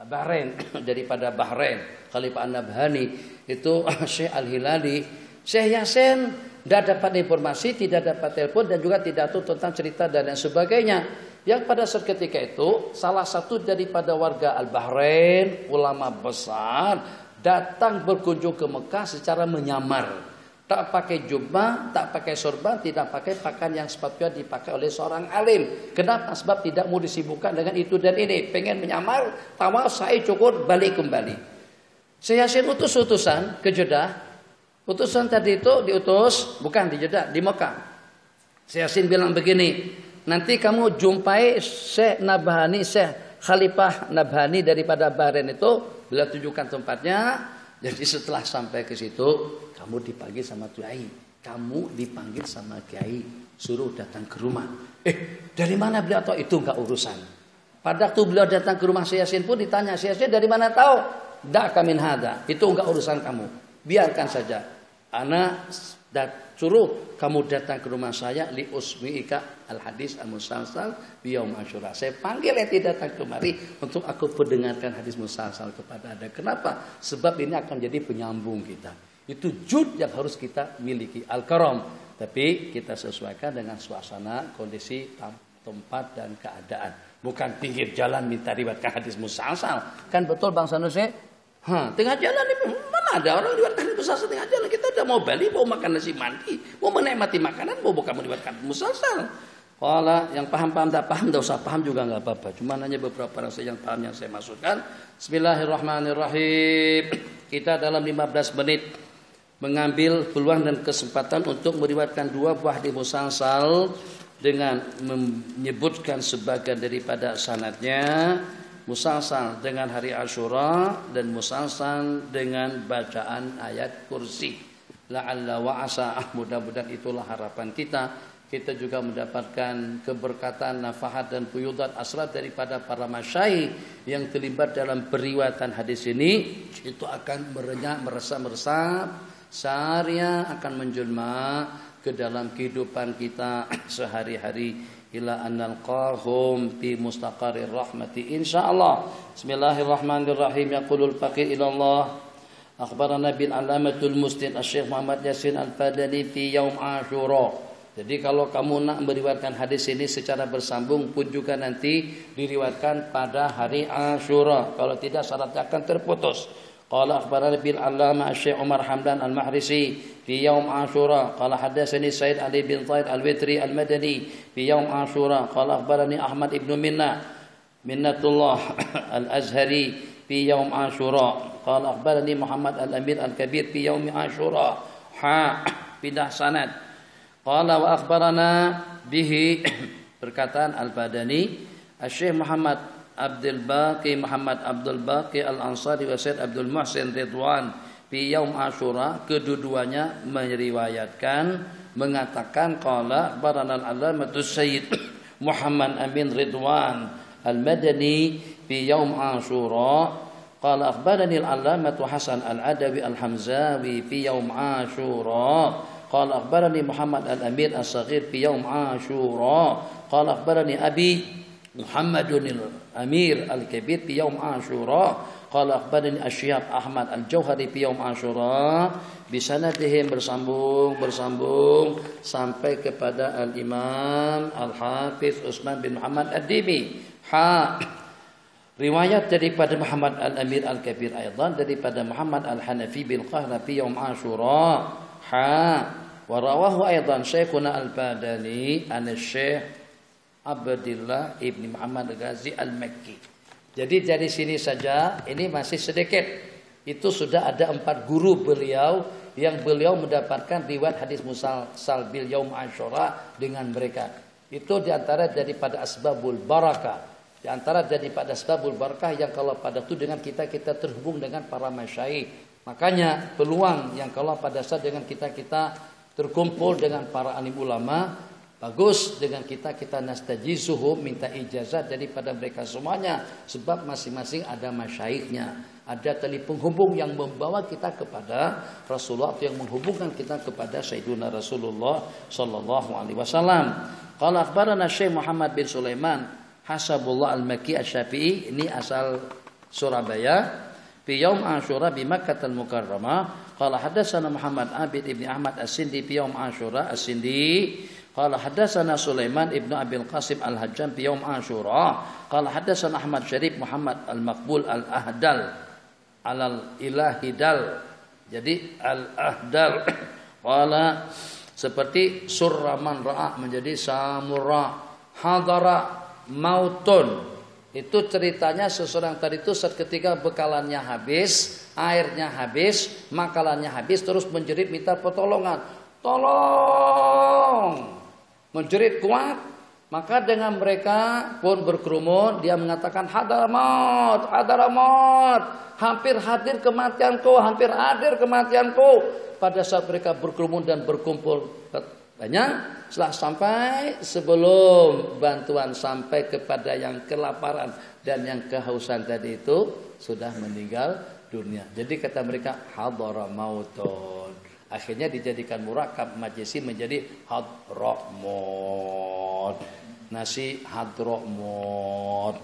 Bahrain, daripada Bahrain. Khalifah An-Nabhani itu Syekh Al-Hilali. Syekh Yasin tidak dapat informasi, tidak dapat telepon dan juga tidak tahu tentang cerita dan lain sebagainya. Yang pada saat ketika itu salah satu daripada warga Al-Bahrain, ulama besar, datang berkunjung ke Mekah secara menyamar. Tak pakai jubah, tak pakai sorban, tidak pakai pakaian yang sepatutnya dipakai oleh seorang alim. Kenapa? Sebab tidak mau disibukkan dengan itu dan ini. Pengen menyamar, tawaf, sa'i, cukur, balik kembali. Syekh Yasin utus utusan ke Jeddah. Utusan tadi itu diutus, bukan di Jeddah, di Mekah. Syekh Yasin bilang begini, nanti kamu jumpai Syekh Nabhani, Syekh Khalifah Nabhani daripada Bahrain itu, bila tunjukkan tempatnya. Jadi setelah sampai ke situ, kamu dipanggil sama kiai. Kamu dipanggil sama kiai, suruh datang ke rumah. Dari mana beliau tahu? Itu enggak urusan. Pada waktu beliau datang ke rumah Syekh Yasin pun ditanya, Syekh Yasin dari mana tahu? Da'ka min hada. Itu enggak urusan kamu. Biarkan saja. Ana suruh kamu datang ke rumah saya li usmi'ika al-hadis al-musalsal biyaum Asyura. Saya panggil datang kemari untuk aku pendengarkan hadis musalsal kepada Anda. Kenapa? Sebab ini akan jadi penyambung kita. Itu jud yang harus kita miliki, al-karam. Tapi kita sesuaikan dengan suasana, kondisi, tempat dan keadaan. Bukan pinggir jalan minta riwayatkan hadis musalsal. Kan betul Bang Sanusi? Tengah jalan ini mana ada orang riwayatkan musalsal tengah jalan. Kita udah mau balik, mau makan nasi mandi, mau menikmati makanan, mau kamu riwayatkan musalsal. Qala, yang paham-paham tak paham, enggak usah paham juga enggak apa-apa. Cuma hanya beberapa orang saja yang paham yang saya maksudkan. Bismillahirrahmanirrahim. Kita dalam 15 menit mengambil peluang dan kesempatan untuk meriwayatkan 2 buah hadis musalsal dengan menyebutkan sebagian daripada sanadnya, musalsal dengan hari Asyura dan musalsal dengan bacaan ayat kursi. La'alla wa asa, mudah-mudahan itulah harapan kita. Kita juga mendapatkan keberkatan, nafahat dan fuyudat asrar daripada para masyayikh yang terlibat dalam periwayatan hadis ini. Itu akan meresap seharian akan menjelma ke dalam kehidupan kita sehari-hari ila annalqahum fi mustaqarrir rahmati insyaallah. Bismillahirrahmanirrahim. Yaqulul faqih ila Allah akhbarana bil alamatul musnid Asy-Syaikh Muhammad Yasin Al-Fadani fi yaum Asyura. Jadi kalau kamu nak meriwayatkan hadis ini secara bersambung pun juga nanti diriwayatkan pada hari Asyura. Kalau tidak syaratnya akan terputus. Qala akhbarana bil allama Syekh Umar Hamdan Al-Mahrisi fi yaum Asyura. Qala hadatsani Said Ali bin Zaid Al-Witri Al-Madani fi yaum Asyura. Qala akhbarani Ahmad ibn Minnatullah Al-Azhari fi yaum Asyura. Qala akhbarani Muhammad Al-Amir Al-Kabir fi yaum Asyura. Pindah sanad. Qala wa akhbarana bihi, perkataan Al-Badani Syekh Muhammad Abdul Baqi Al-Ansari wa Said Abdul Muhsin Ridwan fi yaum Asyura. Kedua-duanya meriwayatkan mengatakan qala akhbarana al-alamatus Sayyid Muhammad Amin Ridwan Al-Madani fi yaum Asyura. Qala akhbarani al-alamatu Hasan Al-Adawi Al-Hamzawi fi yaum Asyura. Qala akhbarani Muhammad Al-Amir As-Saghir fi yaum Asyura. Qala akhbarani Abi Muhammadun Al-Amir Al-Kabir fi yaum Asyura. Qala akhbarani Asy-Syaikh Ahmad Al-Jauhari fi yaum Asyura. Bisanadihim bersambung sampai kepada Al-Imam Al-Hafiz Utsman bin Muhammad Ad-Dibi. Riwayat daripada Muhammad Al-Amir Al-Kabir aidan daripada Muhammad Al-Hanafi bil Qahra fi yaum Asyura. Wa rawahu aidan Syekhuna Al-Badani an Syekh Abdullah ibni Muhammad Al-Ghazi Al-Makki. Jadi dari sini saja, ini masih sedikit. Itu sudah ada 4 guru beliau yang beliau mendapatkan riwayat hadis musalsal bil yaum Asyura dengan mereka. Itu diantara daripada asbabul barakah. Diantara daripada asbabul barakah yang kalau pada itu dengan kita terhubung dengan para masyayikh. Makanya peluang yang kalau pada saat dengan kita terkumpul dengan para alim ulama, bagus dengan kita nastajizuhum, minta ijazah daripada mereka semuanya, sebab masing-masing ada masyaikhnya, ada tali penghubung yang membawa kita kepada Rasulullah, yang menghubungkan kita kepada Sayyiduna Rasulullah sallallahu alaihi wasallam. Qala akhbarana Syekh Muhammad bin Sulaiman Hasabullah Al-Makki Asy-Syafi'i, ini asal Surabaya. Fi yaum Asyura bi Makkah Al-Mukarramah. Qala hadatsana Muhammad Abid ibni Ahmad As-Sindi fi yaum Asyura As-Sindi. Qala hadatsana Sulaiman ibnu Abil Qasim Al-Hajjam fi yaum Asyura. Qala hadatsana Ahmad Syarif Muhammad Al-Maqbul Al-Ahdal alal ilahidal. Jadi Al-Ahdal qala seperti surraman ra'a menjadi samura. Hadara mautun. Itu ceritanya seseorang tadi itu seketika bekalannya habis, airnya habis, makalannya habis, terus menjerit minta pertolongan. Tolong! Menjerit kuat. Maka dengan mereka pun berkerumun, dia mengatakan hadar maut, hampir hadir kematianku, hampir hadir kematianku. Pada saat mereka berkerumun dan berkumpul banyak, setelah sampai sebelum bantuan sampai kepada yang kelaparan dan yang kehausan tadi itu sudah meninggal dunia. Jadi kata mereka hadara mautun. Akhirnya dijadikan murakab majesi menjadi hadramut. Nasi hadramut,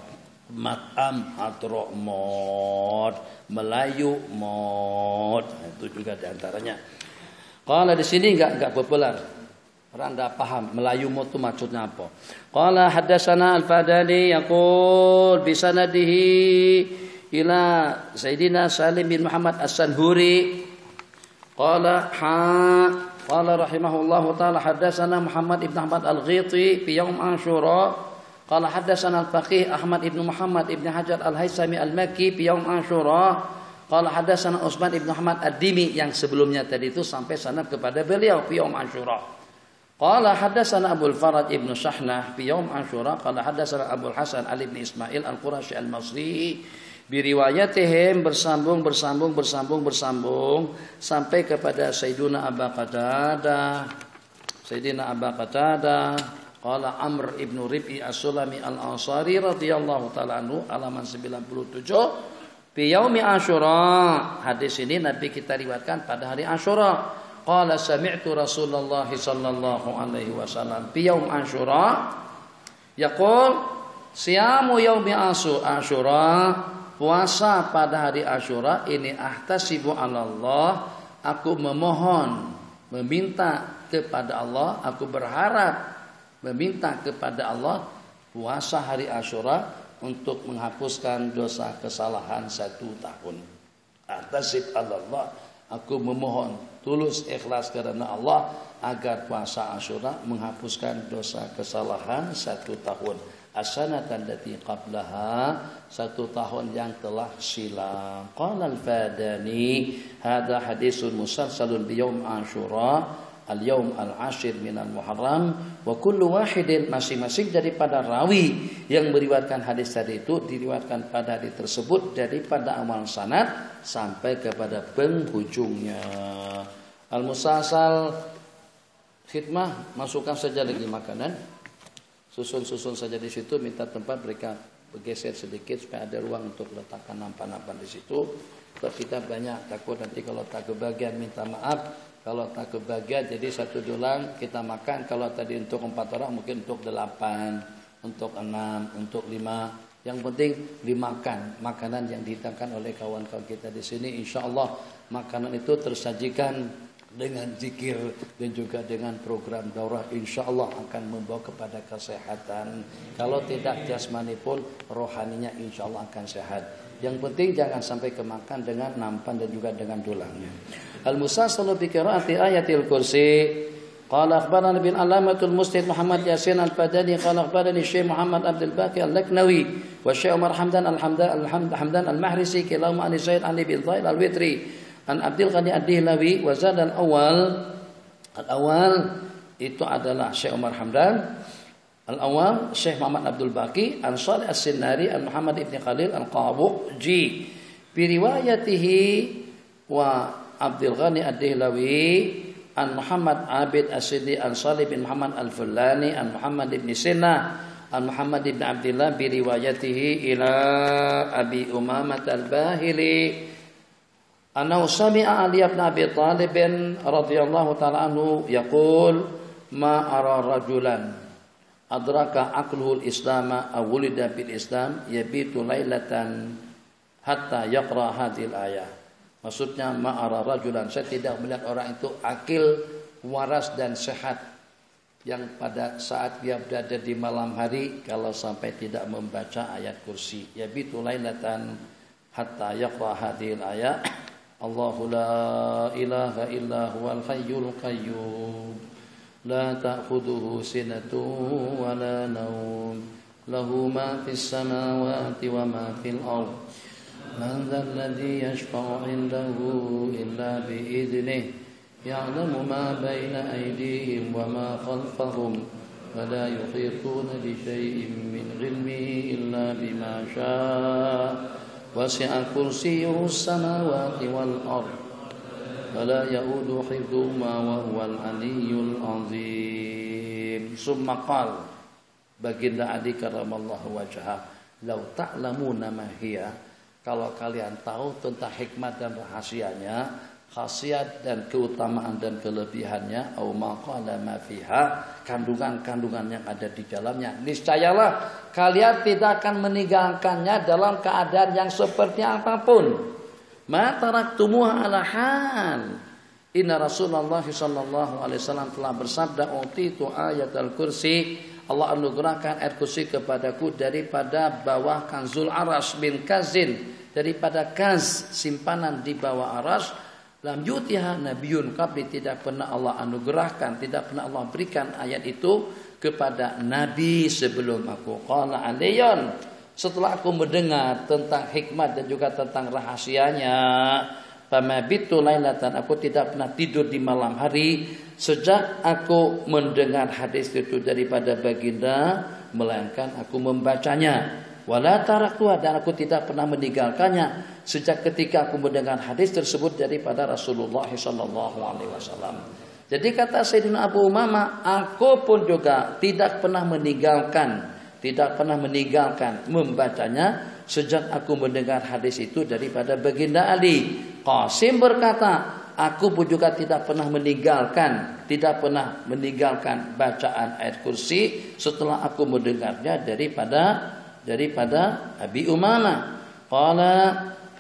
matam hadramut, Melayu mut. Itu juga diantaranya. Kalau di sini enggak populer. Orang tidak paham Melayu mut itu maksudnya apa. Qala hadatsana Al-Fadani yaqul bi sanadihi ila Sayyidina Salim bin Muhammad As-Sanhuri. Qala qala rahimahullahu taala haddatsana Muhammad ibn Ahmad al-Ghiti fi yaum Asyura qala haddatsana al-Faqih Ahmad ibn Muhammad ibn Hajar al-Haisami al-Makki fi yaum Asyura qala haddatsana Utsman ibn Muhammad ad-Dimi yang sebelumnya tadi itu sampai sanad kepada beliau fi yaum Asyura. Qala haddatsana Abdul Faraj ibn Shahnah fi yaum Asyura qala haddatsana Abdul Hasan Ali bin Ismail al-Qurashi al-Masri biriwayatihim bersambung sampai kepada Sayyidina Abu Qatadah qala Amr ibn Rib'i as-Sulami al-Ansari radhiyallahu taala anhu halaman 97 fi yaumi Asyura. Hadis ini Nabi kita riwayatkan pada hari Asyura. Qala sami'tu Rasulullah sallallahu alaihi wasallam fi yaum Asyura yaqul siyamu yaumi Asyura, puasa pada hari Asyura ini ahtasibu 'ala Allah, aku memohon, meminta kepada Allah, aku berharap meminta kepada Allah puasa hari Asyura untuk menghapuskan dosa kesalahan 1 tahun. Ahtasib 'ala Allah, aku memohon tulus ikhlas karena Allah agar puasa Asyura menghapuskan dosa kesalahan 1 tahun. As-sanatan lati qablaha, 1 tahun yang telah silam. Qala al-Fadani hadha haditsun musalsalun bi yaum Asyura al-yaum al-ashir minal Muharram wa kullu wahidin, masing-masing daripada rawi yang meriwayatkan hadis tadi itu diriwayatkan pada hari tersebut daripada amal sanad sampai kepada penghujungnya. Al-musalsal khidmah, masukkan saja lagi makanan. Susun saja di situ, minta tempat mereka bergeser sedikit supaya ada ruang untuk letakkan nampan-nampan di situ. Kalau kita banyak, takut nanti kalau tak kebagian minta maaf. Kalau tak kebagian jadi 1 dulang kita makan. Kalau tadi untuk 4 orang mungkin untuk 8, untuk 6, untuk 5. Yang penting dimakan makanan yang dihidangkan oleh kawan-kawan kita di sini. Insya Allah makanan itu tersajikan dengan zikir dan juga dengan program daurah, insya Allah akan membawa kepada kesehatan. Kalau tidak jasmani pun rohaninya insya Allah akan sehat. Yang penting jangan sampai kemakan dengan nampan dan juga dengan tulangnya. Al-musassalu bi qiraati ayatil kursi. Qala akhbarana bin Alamatul Mustid Muhammad Yasin al-Padani qala akhbarani Syekh Muhammad Abdul Baqi al-Laknawi wa Syekh Umar Hamdan al-Mahrisi kilahuma an Sayyid Ali bin Zaid al-Witri an Abdul Ghani ad-Dihlawi wa zad al-awwal itu adalah Syekh Umar Hamdan, al-awwal Syekh Muhammad Abdul Baqi an Shalih as-Sinari an Muhammad ibn Khalil al-Qabuji bi riwayatihi wa Abdul Ghani ad-Dihlawi an Muhammad Abid as-Sidi an Shalih bin Muhammad al-Fulani an Muhammad ibn Sinnah an Muhammad ibn Abdullah bi riwayatihi ila Abi Umamah al-Bahili annahu sami'a Ali ibn Abi Thalib radhiyallahu ta'ala anhu yaqul ma ara rajulan adraka aqluhul islama aw wulida bil islam yabitu lailatan hatta yaqra hadhil ayah. Maksudnya ma ara rajulan, saya tidak melihat orang itu akil, waras dan sehat yang pada saat dia berada di malam hari kalau sampai tidak membaca ayat kursi. Yabitu lailatan hatta yaqra hadhil ayah. Allahu la ilaha illa huwal hayyul qayyum la ta'khudhuhu sinatun wa la nawm lahu ma fis samawati wa ma fil ardh man dhal ladzi yashfa'u 'indahu illa bi idnihi ya'lamu ma bayna aydihim wa ma khalfahum wa la yuhituna bi shay'in min 'ilmihi illa bima sha'a wasi'a kursiyyuhu as-samawati wal ardh wa la ya'udu hifdhuhuma wa huwal 'aliyyul 'azim. Summa qala baginda Ali karramallahu wajhah law ta'lamuna ma hiya, kalau kalian tahu tentang hikmat dan rahasianya, khasiat dan keutamaan dan kelebihannya, au maqala ma fiha, kandungan-kandungan yang ada di dalamnya, niscayalah kalian tidak akan meninggalkannya dalam keadaan yang seperti apapun. Ma taraktumuha ala hal. Inna Rasulullah sallallahu alaihi wasallam telah bersabda, "Utitu ayatul kursi." Allah anugerahkan ayat kursi kepadaku daripada bawah kanzul aras bin kazin, daripada kaz simpanan di bawah aras. Lam yutiha nabiyyun qabli, tidak pernah Allah anugerahkan, tidak pernah Allah berikan ayat itu kepada nabi sebelum aku. Qala Aliyun, setelah aku mendengar tentang hikmat dan juga tentang rahasianya, famabitu lailatan, aku tidak pernah tidur di malam hari sejak aku mendengar hadis itu daripada baginda, melainkan aku membacanya. Wala taraktuha, dan aku tidak pernah meninggalkannya sejak ketika aku mendengar hadis tersebut daripada Rasulullah sallallahu alaihi wasallam. Jadi kata Sayyidina Abu Umamah, aku pun juga tidak pernah meninggalkan membacanya sejak aku mendengar hadis itu daripada baginda Ali. Qasim berkata, aku pun juga tidak pernah meninggalkan bacaan ayat kursi setelah aku mendengarnya daripada Abi Umamah. Qala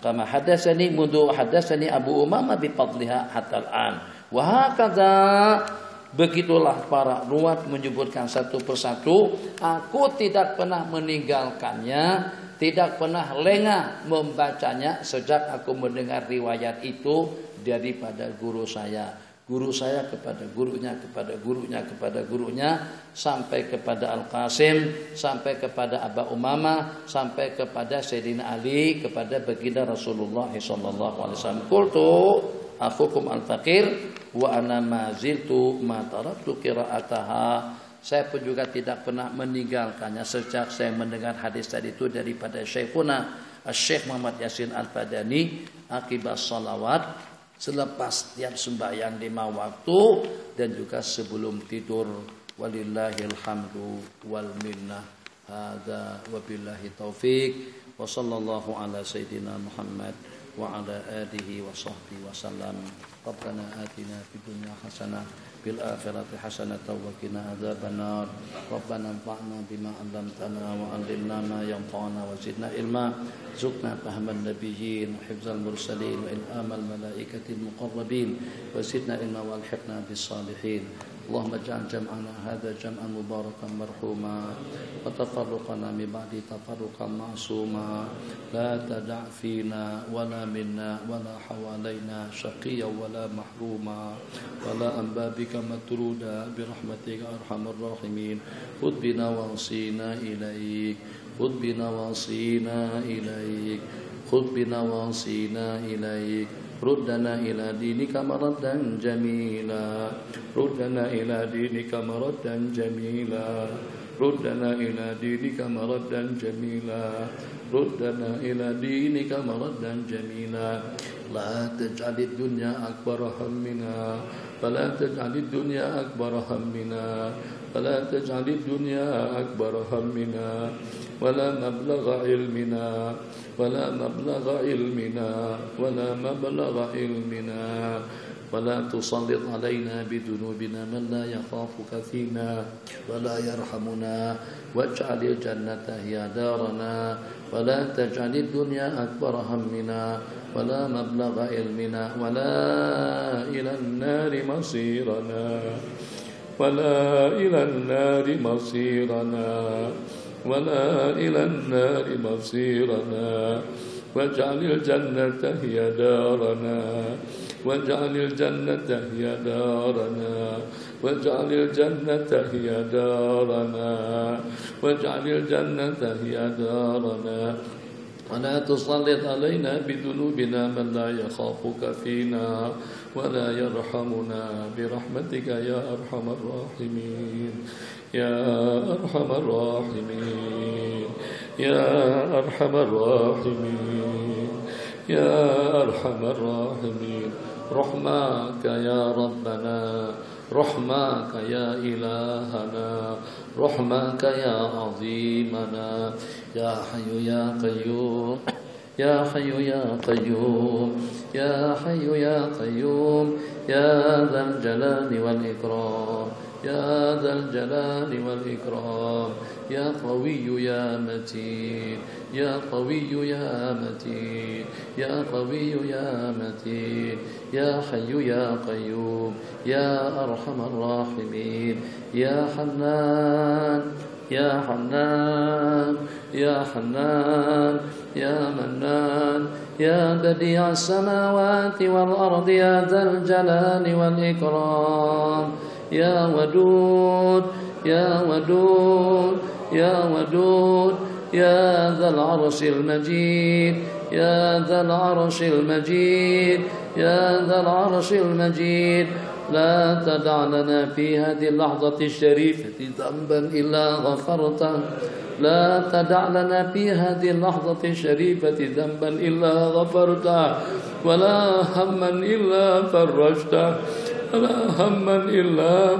kama hadatsani mundu hadatsani Abu Umamah bi fadliha hatta al-an. Wa hakadha, begitulah para ruwat menyebutkan satu persatu. Aku tidak pernah meninggalkannya, tidak pernah lengah membacanya sejak aku mendengar riwayat itu daripada guru saya. Guru saya kepada gurunya, kepada gurunya, kepada gurunya, sampai kepada Al-Qasim, sampai kepada Abu Umamah, sampai kepada Sayyidina Ali, kepada baginda Rasulullah sallallahu alaihi wasallam. Qultu akhukum al-faqir wa ana ma ziltu ma taraktu qira'ataha. Saya pun juga tidak pernah meninggalkannya sejak saya mendengar hadis tadi itu daripada Syekhuna Syekh Muhammad Yasin Al-Fadani akibas salawat, selepas tiap sembahyang 5 waktu dan juga sebelum tidur. Walillahil hamdu wal minnah. Hadza wabillahi taufik wa sallallahu ala sayyidina Muhammad wa ala alihi wa sahbihi wa sallam. Rabbana atina fid dunya hasanah fil akhirati hasanatan wa qina adzabannar. Rabbana anfa'na bima 'allamtana wa 'allimna ma yanfa'una wa zidna ilma. Zukna fahman nabiyyin wa hifzal mursalin wa ilhamal malaikatil muqarrabin wa zidna ilma wa alhiqna bis salihin. Allahumma ij'al jam'ana hadza jam'an mubarakan marhuma wa tafarruqana min ba'di tafarruqan ma'suma. La tada' fina wala minna wala hawalaina shaqiyyan wala mahruma wala an babika matruda bi rahmatika arhamar rahimin. Khudh bina wa wasina ilaik, khudh bina wa wasina ilaik, khudh bina wa wasina ilaik. Ruddana ila dinika maraddan jamila, ruddana ila dinika maraddan jamila, ruddana ila dinika maraddan jamila, ruddana ila dinika maraddan jamila. La taj'alid dunya akbar hammina, fala taj'alid dunya akbar hammina, fala taj'alid dunya akbar hammina, wala mablagha ilmina, ولا مبلغ علمنا ولا مبلغ علمنا ولا تسلط علينا بذنوبنا من لا يخافك فينا ولا يرحمنا واجعل الجنة هي دارنا ولا تجعل الدنيا أكبر همنا ولا مبلغ علمنا ولا إلى النار مصيرنا ولا إلى النار مصيرنا ولا إلى النار مصيرنا واجعل الجنة هي دارنا واجعل الجنة هي دارنا واجعل الجنة هي دارنا واجعل الجنة هي دارنا ولا تسلط علينا بذنوبنا من لا يخافك فينا ولا يرحمنا برحمتك يا أرحم الراحمين يا أرحم الراحمين يا أرحم الراحمين يا أرحم الراحمين. رحمك يا ربنا، رحمك يا إلهنا، رحمك يا عظيمنا، يا حي يا قيوم يا حي يا قيوم يا حي يا قيوم يا ذا الجلال والإكرام يا ذا الجلال والإكرام يا قوي يا متين يا قوي يا متين يا قوي يا متين يا حي يا قيوم يا أرحم الراحمين يا حنان يا حنان يا حنان يا منان يا بديع السماوات والأرض يا ذا الجلال والإكرام يا ودود يا ودود يا ودود يا ذا العرش المجيد يا ذا العرش المجيد يا ذا العرش المجيد لا تدع لنا في هذه اللحظة الشريفة ذنبا إلا غفرته لا تدع لنا في هذه اللحظة الشريفة ذنبا إلا غفرته ولا هما إلا فرجته ولا هما إلا